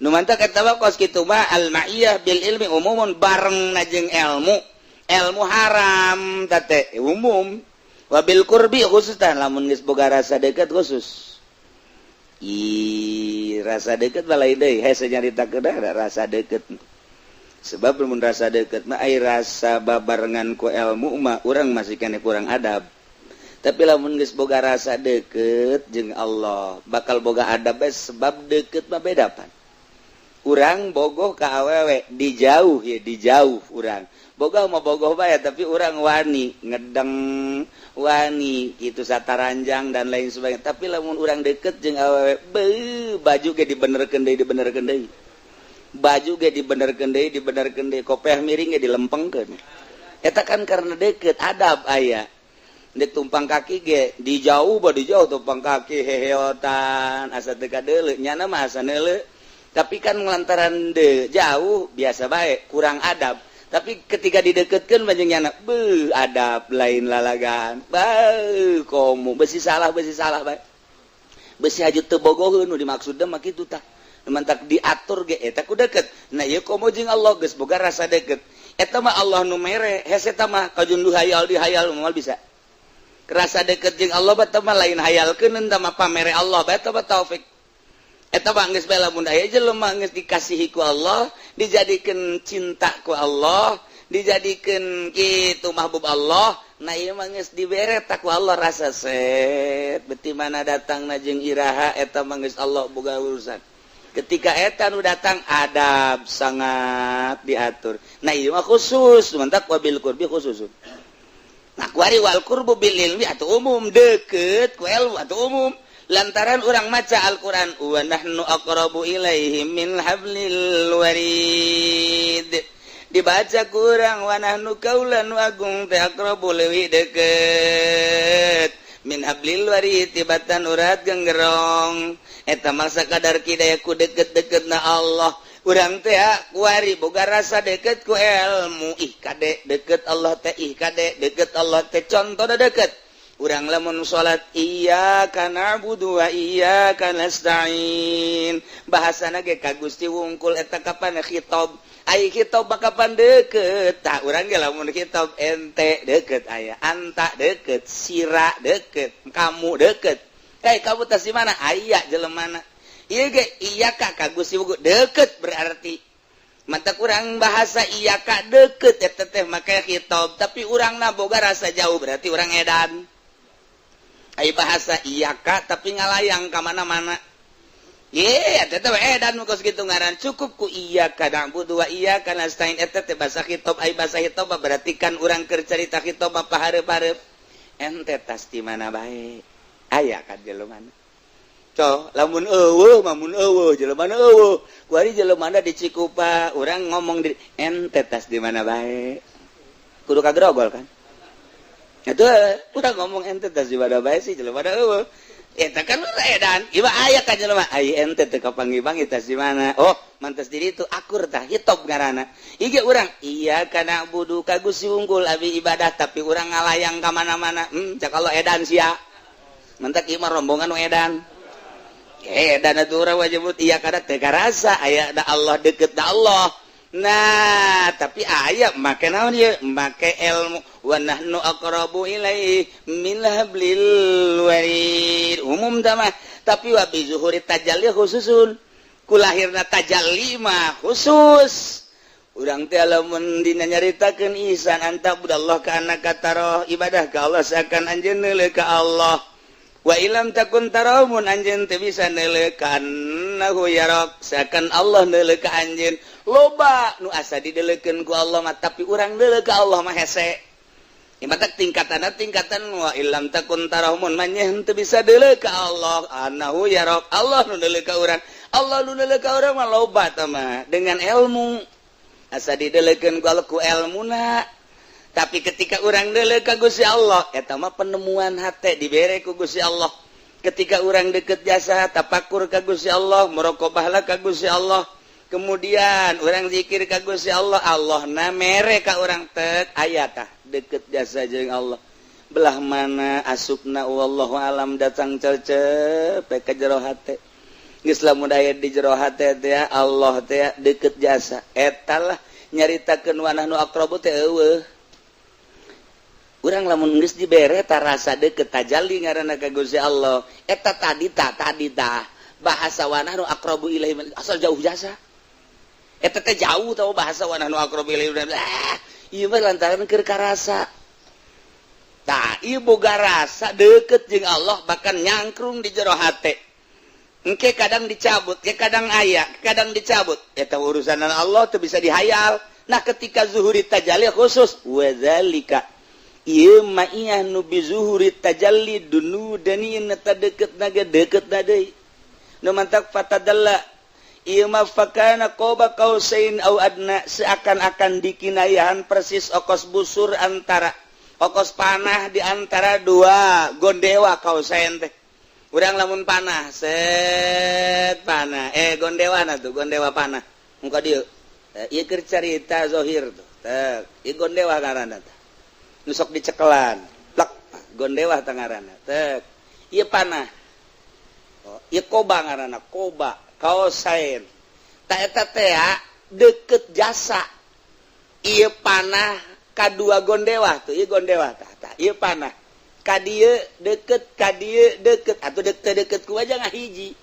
nu mantak eta mah kos kitu mah al ma'iyah bil ilmi umumun bareng najeng ilmu haram tah teh umum wabil qurbi khusus tah lamun geus boga rasa deukeut khusus rasa deket balai deui hese nyaritakeun ada rasa deket sebab mun rasa deket mah ai rasa babarengan ku ilmu mah urang masih kene kurang adab tapi lamun geus boga rasa deket jeung Allah bakal boga adab sebab deket mah beda pan urang bogoh ka awewe dijauh urang bogoh mah bogoh bae tapi urang wani ngedeng wani itu sataranjang dan lain sebagainya tapi lamun urang deket jeung awewe baju ge dibenerkeun deui baju ge dibenerkeun deui kopeh miring ge dilempengkeun eta kan karena deket adab aya dek tumpang kaki ge dijauh tumpang kaki heheotan asa teu kadeuleu nyana mah asa neuleu tapi kan lantaran jauh biasa bae kurang adab tapi ketika dideketkeun banjing nyana adab lain lalagan komo besi salah bae besi haju teu bogoheun nu dimaksudna mah kitu tah mantak diatur ge eta ku deket nah ieu komo jeung Allah geus boga rasa deket eta mah Allah nu mere hese eta mah kajundu hayal dihayal moal bisa rasa deket jeung Allah bae mah lain hayalkeun tah mah pamere Allah bae eta mah taufik eta mah geus bae lamun aya jelema geus dikasihi ku Allah dijadikeun cinta ku Allah dijadikeun kitu mahbub Allah nah ieu mah geus dibere ta ku Allah rasa set beti mana datangna jeung iraha eta mah geus Allah boga urusan ketika eta nu datang adab sangat diatur nah ieu mah khusus mantak wabil qurbi khusus nah kuari wal qurbu bil ilmi atuh umum deket ku ilmu atuh umum lantaran orang maca Al-Quran wa nahnu aqrabu ilaihi min hablil warid dibaca kurang wa nahnu kaulan agung teh aqrabu leuwih deukeut min hablil warid tibatan urat genggerong eta mah sakadar kidaya ku deukeut-deukeutna Allah urang teh kuari boga rasa deukeut ku ilmu kade deukeut Allah teh kade deukeut Allah teh contohna deukeut urang lamun salat iyyaka na'budu wa iyyaka nasta'in bahasana ge ka Gusti wungkul eta kapan khitab ai khitab kapan deukeut tah urang ge lamun khitab ente deukeut aya anta deukeut sira deukeut kamu deukeut kai kamu teh di mana aya jelemana ieu ge iyyaka ka Gusti wungkul deukeut berarti mata urang bahasa iyyaka deukeut eta teh make khitab tapi urangna boga rasa jauh berarti urang edan ai bahasa iyaka tapi ngalayang ka mana-mana eta teh edan mukos kitu ngaran cukup ku iyyaka na'budu wa iyyaka nasta'in eta teh bahasa khitab ai bahasa khitab berarti kan urang keur carita khitab apa hareup-hareup ente tas di mana bae aya ka jelemana lamun eueuh jelemana eueuh kuari jelemana di Cikupa urang ngomong di ente tas di mana bae kudu kagrogol kan itu udah ngomong ente tas di mana bae sih jelema da eueuh eta kan edan ieu aya ka jelema ai ente teh kapanggih-panggih tas di mana oh mantes diri itu akur tah hitop ngaranna ieu urang iya kana budu ka Gusti wungkul abi ibadah tapi urang ngalayang ka mana-mana cak kalau edan sia mentak ieu mah rombongan nu edan edan atuh urang wajib iya kada teh karasa aya da Allah deukeut da Allah nah tapi ayat make naon ieu make ilmu wa nahnu aqrabu ilaihi min hablil warid umum mah tapi wa bi zuhuri tajalli khususun kulahirna tajalli mah khusus urang teh lamun dina nyaritakeun ihsan anta budallah ka annaka taro ibadah ka Allah sakan anjeun neuleuh ka Allah wa ilam takun taramun anjeun teu bisa neuleuh ka annahu yarak sakan Allah neuleuh ka anjeun loba nu asa didelekeun ku Allah mah tapi urang deuleu ka Allah mah hese. Imatak tingkatan wa illam takun tarahmun manyeh henteu bisa deuleu ka Allah annahu yaraq Allah nu deuleu ka urang. Allah nu deuleu ka urang mah loba tah mah dengan ilmu. Asa didelekeun ku Allah ku ilmuna. Tapi ketika urang deuleu ka Gusti Allah eta mah penemuan hate dibere ku Gusti Allah. Ketika urang deket jasa tapakur ka Gusti Allah, muraqabahlah ka Gusti Allah. Kemudian orang zikir ka Gusti Allah, Allah na mere ka urang tek aya tah deket jasa jeung Allah. Belah mana asupna wallahu alam datang cecep ka jero hate. Geus lamun aya di jero hate teh Allah teh deket jasa. Eta lah nyaritakeun wanah nu aqrabu teh eueuh. Urang lamun geus dibere tah rasa deket tajalli ngaranna ka Gusti Allah. Eta tadi tah bahasa wanah nu aqrabu ilaihi asal jauh jasa. Eta teh jauh tahu bahasa wanah nu aqrabu ilaihi. Ieu mah lantaran keur karasa. Tah, ieu boga rasa deket jeung Allah bahkan nyangkrung di jero hate. Engke kadang dicabut, kadang aya, kadang dicabut. Eta urusanan Allah teu bisa dihayal. Nah, ketika zuhuri tajalli khusus wa zalika ieu mah ieu nu bi zuhuri tajalli dunu danin ta deket naga deket na deui. Nu mantak fatadalla ieu mah fakana qaba qausain au adna seakan-akan dikinayahan persis okos busur antara okos panah di antara dua gondewa qausain teh. Urang lamun panah set panah gondewana tuh gondewa panah muka dieu. Ieu keur carita zahir tuh. Teh ieu gondewa ngaranna teh. Nu sok dicekelan. Plek gondewa teh ngaranna. Teh ieu panah. Oh, ieu koba ngaranna koba. Kausain tak eta teh deket jasa ieu panah kadua gondewa tuh ieu gondewa tah ieu panah kadieu deket atuh deket ku aja ngahiji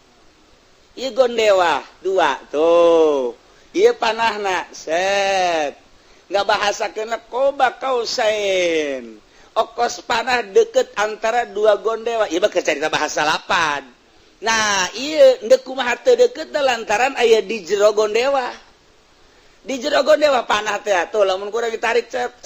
ieu gondewa dua tuh ieu panahna set ngabahasakeun koba kausain okos panah deket antara dua gondewa ieu mah carita bahasa lapan. Nah, iya ndek kumaha teu deukeut lantaran aya di jero gondewa. Di jero gondewa panah teh atuh lamun kurang ditarik cep.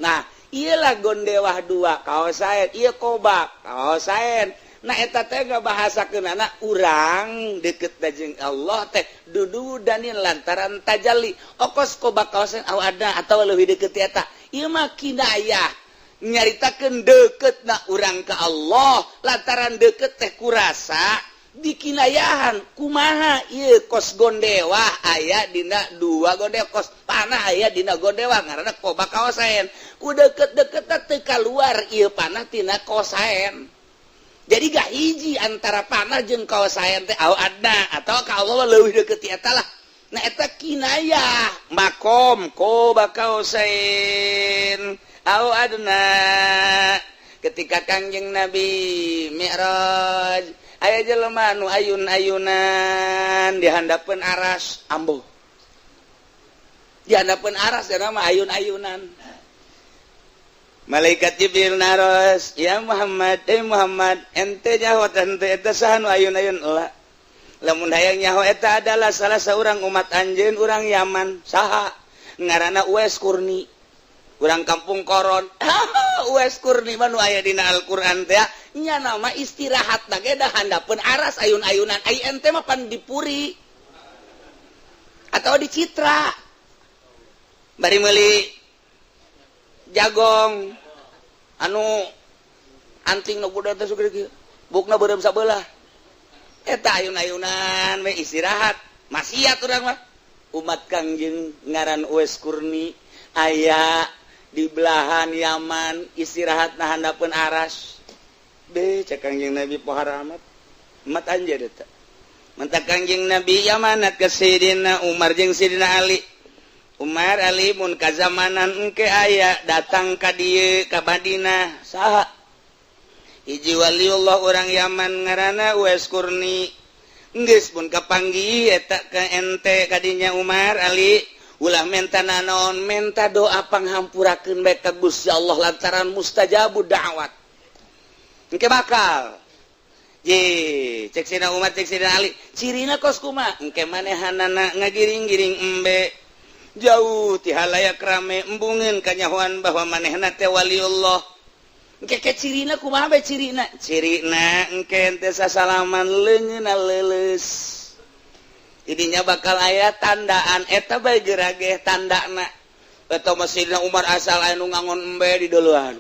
Nah, iyalah gondewa dua kaosaen, ieu koba kaosaen. Nah, eta teh ngabahasakeunana urang deukeut jeung Allah teh dudu danin lantaran tajalli. Okos koba kaosaen ada atawa leuwih deukeut eta. Ieu mah kinayah nyaritakeun deuketna urang ka Allah lantaran deukeut teh kurasa dikinayahan kumaha ieu kos gondewa aya dina dua gondewa kos panah aya dina gondewa ngaranna koba kaosaen ku deukeut-deukeutna teu kaluar ieu panah tina kaosaen jadi gak hiji antara panah jeung kaosaen teh ada atawa ka Allah leuwih deukeut ti eta lah nah eta kinayah makom koba kaosaen au adna ketika Kangjeng Nabi Mi'raj aya jelema nu ayun-ayunan di handapeun aras ambuh di handapeun aras nama ayun-ayunan malaikat Jibril naros ya Muhammad Muhammad ente nyaho ente eta saha nu ayun-ayun heula lamun hayang nyaho eta adalah salah seorang umat anjeun urang Yaman saha ngaranna Uwais Kurni urang kampung koron Uwais Kurni mah nu aya dina Al-Qur'an teh nya nama istirahatna ge da handapeun aras ayun-ayunan ai ente mah pan dipuri atau di Citra bari meuli jagong anu anting nu budak teh sugih kieu bukna beureum sabelah eta ayun-ayunan we istirahat maksiat urang mah umat Kangjeng ngaran Uwais Kurni aya di belahan Yaman istirahat nah handapeun aras be cek Kangjeng Nabi pohara amat anjeun eta mentak Kangjeng Nabi amanat ke Sayyidina Umar jeung Sayyidina Ali Umar Ali mun ka zamanan engke aya datang ka dieu ka Madinah saha hiji waliullah urang Yaman ngaranna Uwais Kurni geus mun kapanggih eta ka ente kadinya Umar Ali ulah menta naon menta doa panghampurakeun bae ka Gusti Allah lantaran mustajabud da'wat engke bakal cek Sina Umar cek Sina Ali cirina kos kumaha engke manehanana ngagiring-giring embe jauh ti halayak rame embungeun kanyahoan bahwa manehna teh waliullah engke cirina kumaha bae cirina engke teh sasalaman leungeunna leuleus idinya bakal aya tandaan eta bae gerageh tandana eta Sayyidina Umar asal anu ngangon embe di deulean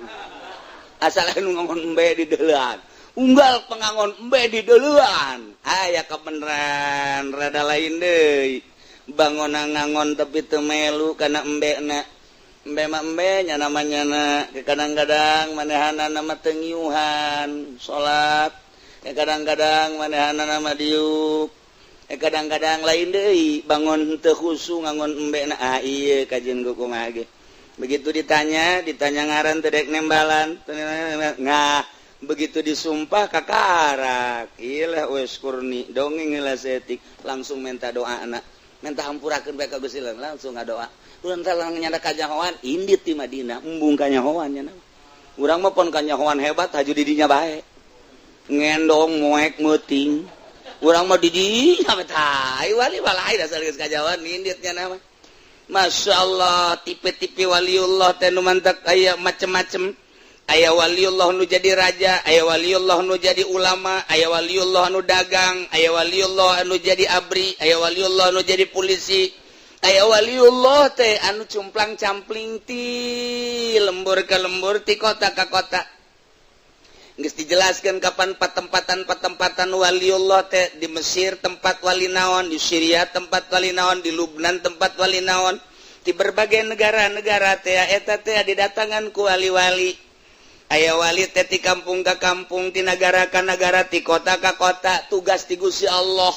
unggal pengangon embe di duluan aya kebenaran rada lain deui bangunan ngangon tapi teu melu kana embena embe nya namanya kadang-kadang manehana nama teu ngiuhan salat kadang-kadang manehana nama diuk kadang-kadang lain deui bangun teu khusu ngangon embena ieu kajian kumaha ge begitu ditanya ngaran teu dek nembalan begitu disumpah kakarak ilah wes kurni dongeng heula setik langsung minta doa anak minta hampurakeun bae ka Gusti Allah langsung ngadoa urang talang nyanda kanyahoan indit di Madinah embung kanyahoan nya urang mah pon kanyahoan hebat haju di dinya bae ngendong moek meuting urang mah di dinya tah wali walai dasar geus kanyahoan indit nya nama Masya Allah tipe-tipe waliullah teh nu mantak aya macem-macem aya waliullah nu jadi raja aya waliullah nu jadi ulama aya waliullah nu dagang aya waliullah anu jadi abri aya waliullah nu jadi polisi aya waliullah teh anu cumplang campling ti lembur ke lembur ti kota ka kota geus dijelaskeun kapan patempatan waliullah teh di Mesir tempat wali naon di Syria tempat wali naon di Lubnan tempat wali naon di berbagai negara-negara teh eta teh didatangan ku wali-wali aya wali teh ti kampung ka kampung ti nagara ka nagara ti kota ka kota tugas ti Gusti Allah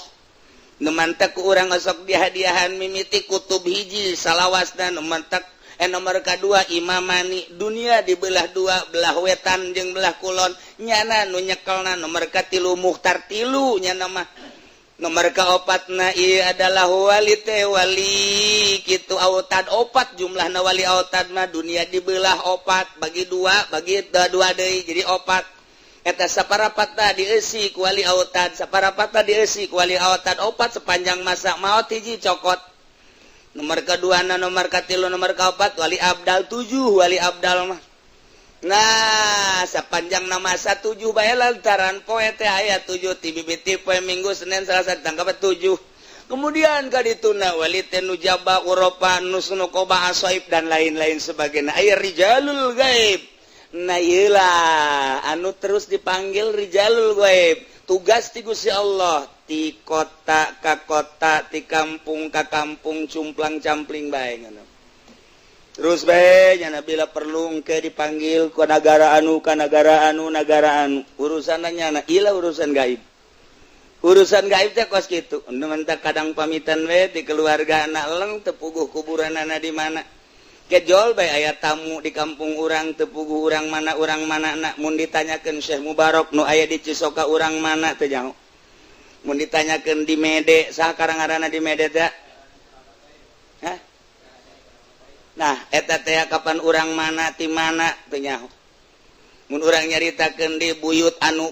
nu mantek ku urang sok dihadiahan mimiti kutub hiji salawasna nu mantek nomor kadua imamani dunia dibelah dua belah wetan jeung belah kulon nyana nu nyekelna nomor katilu muhtar tilu nya nama nomor kaopatna ieu adalah wali teh wali kitu autad opat jumlahna wali autad mah dunia dibelah opat bagi dua deui jadi opat eta saparapatna dieusi ku wali autad saparapatna dieusi ku wali autad opat sepanjang masa maot hiji cokot nomor keduana nomor katilu nomor kaopat wali abdal 7 wali abdal mah nah sepanjang nama 17 bae lantaran poe teh aya 7 ti bibiti poe Minggu Senin Selasa tanggal 7 kemudian ka dituna wali teh nu jaba uropa nusnu qoba asaib dan lain-lain sebagainya aya rijalul gaib nah ieulah anu terus dipanggil rijalul gaib tugas ti Gusti Allah ti kota ka kota ti kampung ka kampung cumplang campling bae ngono terus bae nya bila perlu engke dipanggil ku negara anu ka negara anu urusanna nya ilah urusan gaib teh kos kitu nu mentak kadang pamitan we di keluarga anak leng teu puguh kuburanana di mana kejol bae aya tamu di kampung urang teu puguh urang mana na mun ditanyakeun Syekh Mubarak nu aya di Cisoka urang mana teu nyaho mun ditanyakeun di Mede saha karangarana di Mede teh hah nah eta teh kapan urang mana ti mana teu nyaho mun urang nyaritakeun di buyut anu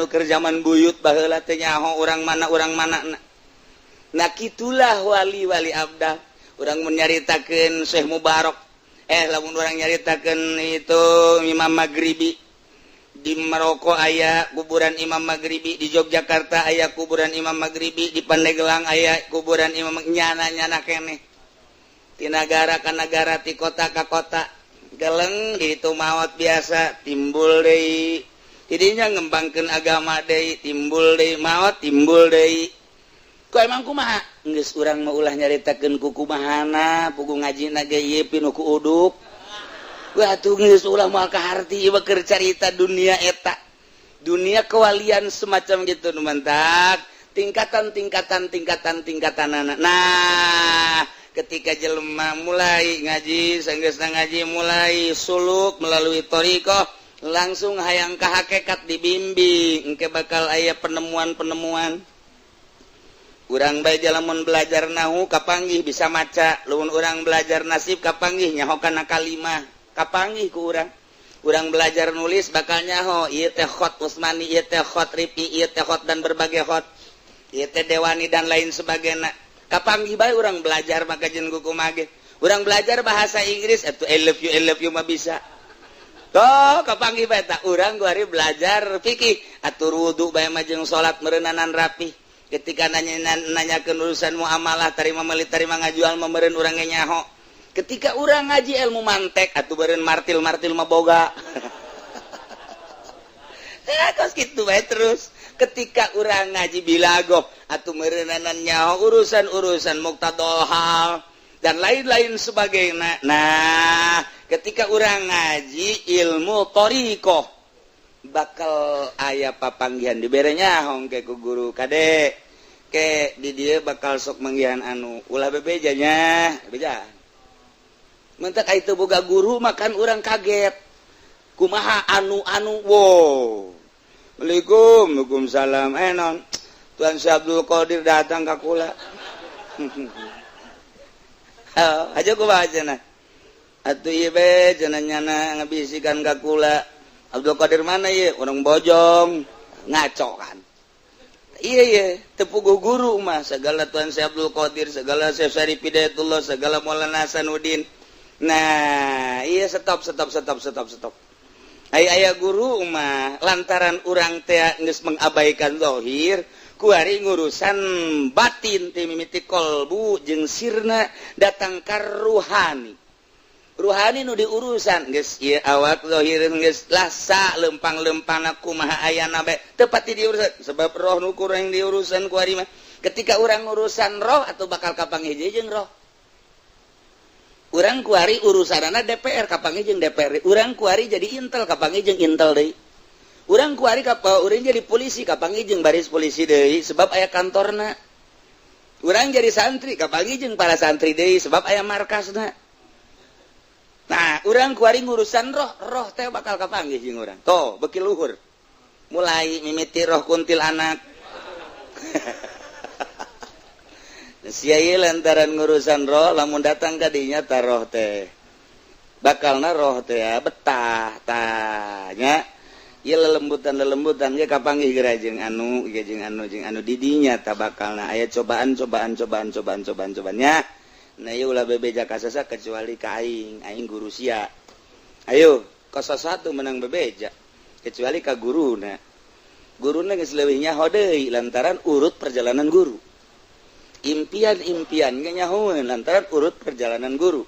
keur zaman buyut baheula teu nyaho urang mana nah kitulah wali-wali abdah urang mun nyaritakeun Syekh Mubarak lamun urang nyaritakeun itu Imam Maghribi di Maroko aya kuburan Imam Maghribi di Yogyakarta aya kuburan Imam Maghribi di Pandeglang aya kuburan Imam nyana keneh ti nagara ka nagara ti kota ka kota geleng itu maot biasa timbul deui tidinya ngembangkeun agama deui timbul deui maot timbul deui ku emang kumaha geus urang mah ulah nyaritakeun ku kumahana pugu ngajina ge ieu pinu ku uduk atuh geus ulah moal kaharti ieu keur carita dunia eta dunia kewalian semacam gitu nu mantak tingkatan-tingkatanana nah ketika jelema mulai ngaji sanggeusna ngaji mulai suluk melalui thariqah langsung hayang ka hakikat dibimbing engke bakal aya penemuan-penemuan urang bae lamun belajar nahu kapanggih bisa maca lamun urang belajar nasib kapanggih nyaho kana kalimah kapanggih ku urang kurang belajar nulis bakalnya khot Usmani khot Rifi khot dan berbagai khot Dewani dan lain sebagainya kapan bae orang belajar maka jeung kuku mage orang belajar bahasa Inggris atuh I love you mah bisa toh kapan bae tak urang kuari belajar fikih atur wudu bae mah jeung salat meureunnanan rapi ketika nanyakeun urusan muamalah tarima meuli tarima ngajual meureun urang ge nyaho ketika urang ngaji ilmu mantek atuh beureun martil mah boga kos kitu bae terus ketika urang ngaji bilagoh atuh meureunnanan nyaho urusan-urusan muqtadal hal dan lain-lain sebagainya. Nah, ketika urang ngaji ilmu thariqah bakal aya papanggihan dibere nyaho ke ku guru kade ke di dieu bakal sok manggihan anu ulah bebeja nya beja. Mentak itu boga guru makan urang kaget. Kumaha anu wow. Waalaikumsalam. Non. Tuan Syekh Abdul Qadir datang ka kula. Aja kumaha cenah. Atuh ieu be cenah nyana ngabisikan ka kula. Abdul Qadir mana ieu? Urang Bojong. Ngaco kan. Iya, tepuguh guru mah segala Tuan Syekh Abdul Qadir, segala Syekh Syarif Hidayatullah, segala Maulana Hasanuddin. Nah, iya stop. Aya guru mah lantaran urang teh geus mengabaikan zahir, kuari ngurusan batin teh mimiti kolbu jeung sirna datang ka ruhani. Ruhani nu diurusan geus ieu awak zahir geus lasa lempang-lempangna kumaha ayana bae teu pati diurusan sebab roh nu kurang diurusan kuari mah. Ketika urang ngurusan roh atau bakal kapanggih jeung roh. Urang kuari urusanana DPR kapanggih jeung DPR. Urang kuari jadi intel kapanggih jeung intel deui. Urang kuari urang jadi polisi kapanggih jeung baris polisi deui sebab aya kantorna. Urang jadi santri kapanggih jeung para santri deui sebab aya markasna. Nah, urang kuari ngurusan roh teh bakal kapanggih jeung urang. Toh, beuki luhur. Mulai mimiti roh kuntilanak. Sia ieu lantaran ngurusan roh lamun datang ka dinya ta roh teh bakalna roh teh betah tanya ieu lelembutan ge kapanggih geura jeung anu di dinya ta bakalna aya cobaan nya nah ieu ulah bebeja ka sasa kecuali ka aing guru sia ayo ka sasatu menang bebeja kecuali ka guruna geus leuwih nyaho deui lantaran urut perjalanan guru impian nyahoeun lantaran urut perjalanan guru.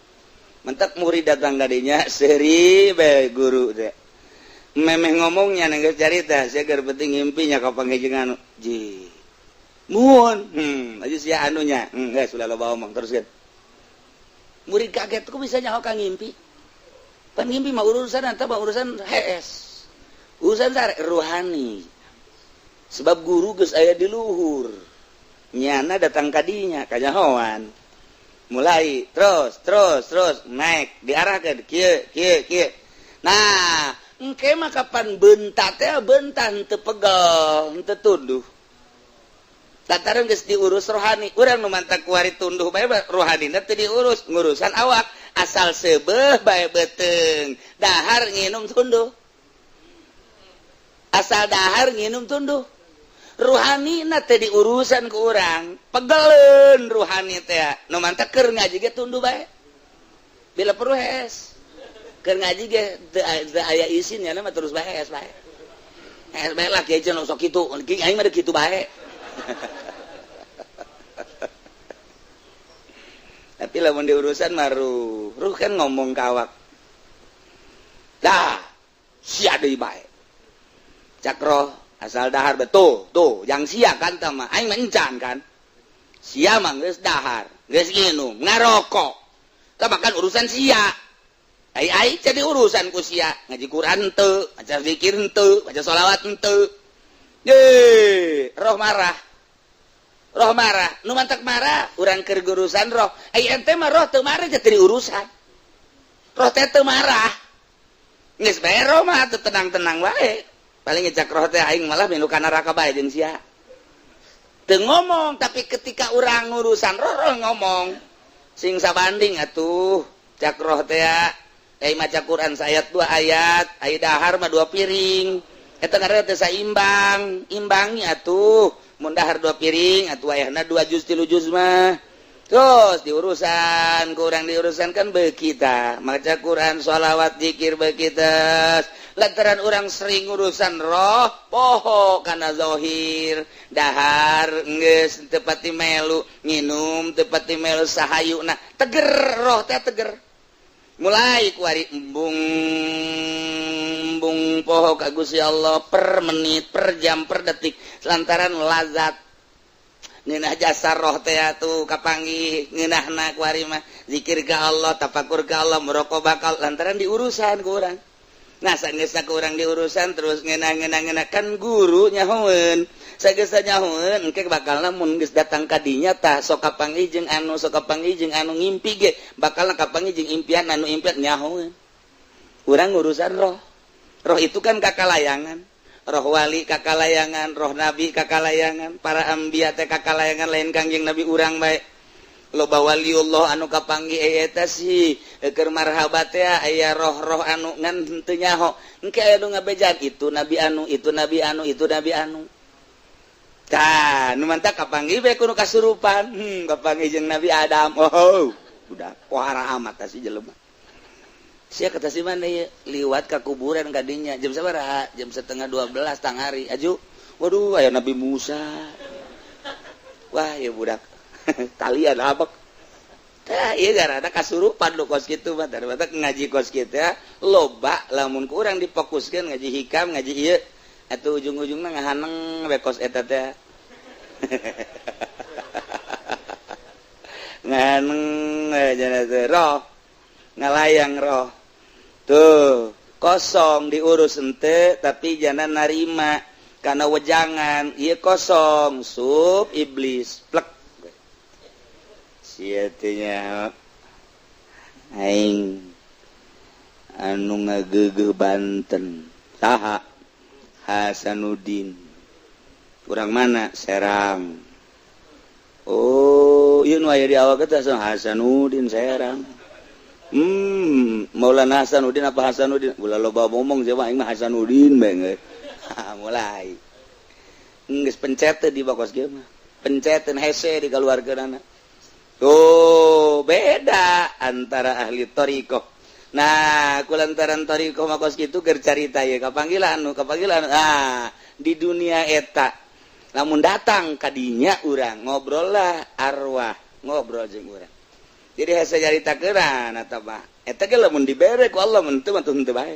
Mentak murid datang kadinya seri bae guru teh. Memeh ngomongnya geus carita, sia keur penting impinya kapanggih jeung anu. Ji. Muhun. Aja sia anunya. Geus ulah loba omong teruskeun. Murid kaget kok bisa nyaho ka ngimpi. Pan ngimpi mah urusan anta mah urusan HS. Urusan sare ruhani. Sebab guru geus aya di luhur. Nyana datang kadinya kanyahoan mulai terus naik diarahkan kieu nah engke mah kapan bentat teh bentan teu pegel teu tunduh lantaran geus diurus rohani urang nu mantak kuari tunduh bae rohanina teu diurus ngurusan awak asal seubeuh bae beuteung dahar nginum tunduh asal dahar nginum tunduh ruhani na teh diurusan ku urang pegeleun ruhani teh nu mantak keur ngaji ge tunduh bae bila perlu hes keur ngaji ge teu aya isinnya mah terus bae hes bae lah kieu cenah sok kitu aing mah kitu bae tapi lamun diurusan mah ruh kan ngomong ka awak dah sia deui bae cakro asal dahar betul tuh yang sia kan tama aing mencan kan sia mah geus dahar geus nginum ngarokok tah makan urusan sia ai jadi urusan ku sia ngaji Quran teu maca zikir teu baca sholawat teu roh marah nu mantak marah urang keur urusan roh ai ente mah roh teu marah jadi urusan roh teh teu marah geus bae roh mah teu tenang-tenang wae paling ngecak roh teh aing malah minu ka neraka bae jeung sia. Teu ngomong tapi ketika urang ngurusan roh ngomong. Sing sabanding atuh cak roh teh maca Quran ayat 2 ayat aya dahar mah 2 piring eta ngaranna teu saimbang imbangi atuh mun dahar 2 piring atuh ayahna 2 juz 3 juz mah terus diurusan kurang diurusan kan bekita maca Quran sholawat zikir bekita lantaran orang sering urusan roh poho kana zahir dahar geus teu pati melu nginum teu pati melu sahayuna teger roh teh teger mulai kuari embung poho ka Gusti Allah per menit per jam per detik lantaran lazat ngeunah jasa roh teh atuh kapanggih ngeunahna kuari mah zikir ka Allah tafakur ka Allah muraqabah ka lantaran diurusan ku urang. Nah sageusna ku urang diurusan terus ngeunah kan guru nyahoeun sageusna nyahoeun engke bakalna mun geus datang ka dinya tah sok kapanggih jeung anu ngimpi ge bakalna kapanggih jeung impian anu impian nyahoeun urang urusan roh itu kan kakalayangan roh wali kakalayangan roh nabi kakalayangan para anbiya teh kakalayangan lain kangjeng nabi urang bae loba waliullah anu kapanggih eta sih keur marhabat teh aya roh-roh anu ngan henteu nyaho engke aya nu ngabejaan itu nabi anu tah nu mantap kapanggih bae kudu kasurupan kapanggih jeung nabi Adam udah pohara amat tah si jelema sia kata si mana ya liwat ka kuburan kadinya jam sabaraha jam 11:30 tang hari aju waduh aya nabi Musa wah ya budak talian abak tah ieu garana kasurupan lu kos kitu mah daripada ngaji kos kitu loba lamun ku urang difokuskeun ngaji hikam ngaji ieu atuh ujung-ujungna ngahaneng we kos eta teh ngahaneng jana teh roh ngalayang roh tuh kosong diurus ente tapi jangan narima karena wejangan ieu kosong sub iblis plek sia teh nya aing anu ngageugeuh Banten saha Hasanuddin urang mana Serang oh ieu nu aya di awak teh Hasanuddin Serang Maulana Hasanuddin apa Hasanuddin ulah loba ngomong siapa aing mah Hasanuddin bae mulai geus pencet di bakos ge mah pencetan hese di kaluargeunana tuh beda antara ahli thariqah nah kulantaran thariqah mah kos kitu keur carita ye kapanggilan di dunia eta lamun datang ka dinya urang ngobrol lah arwah ngobrol jeung urang jadi hese caritakeun eta mah eta ge lamun dibere ku Allah mun teu mah teu bae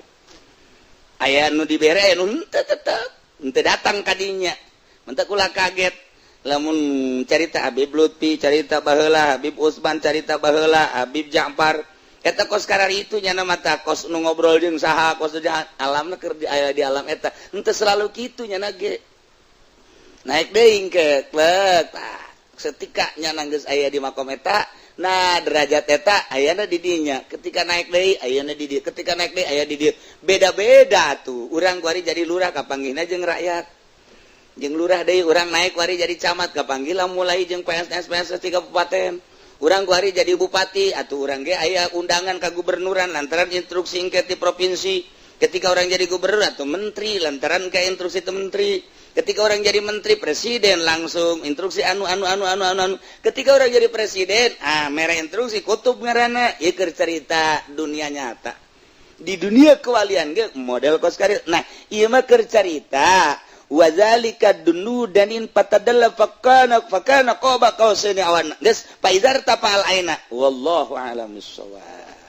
aya nu dibere anu henteu tetep henteu datang ka dinya mentek ulah kaget lamun carita Habib Lutfi carita baheula Habib Usman carita baheula Habib Ja'far eta kos karari itu nya mata kos nu ngobrol jeung saha kos alamna keur aya di alam eta henteu selalu kitu nya ge naik deui ke klek setika nya geus aya di makom eta nah derajat eta ayana di dinya ketika naik deui ayana di dieu ketika naik deui aya di dieu beda-beda tuh urang kuari jadi lurah kapanggihna jeung rakyat jeung lurah deui urang naik kuari jadi camat kapanggihna mulai jeung PNS di kabupaten urang kuari jadi bupati atuh urang ge aya undangan ka gubernuran lantaran instruksi engke ti provinsi ketika orang jadi gubernur atau menteri lantaran ke instruksi ti menteri ketika orang jadi menteri presiden langsung instruksi anu ketika orang jadi presiden merah instruksi kutub ngaranna ieu keur cerita dunia nyata di dunia kewalian ge model kos karir nah ieu mah keur cerita wazalika dunudanin patadalla fakana qaba qausaini awan geus faizar tapal aina wallahu a'lam bissawab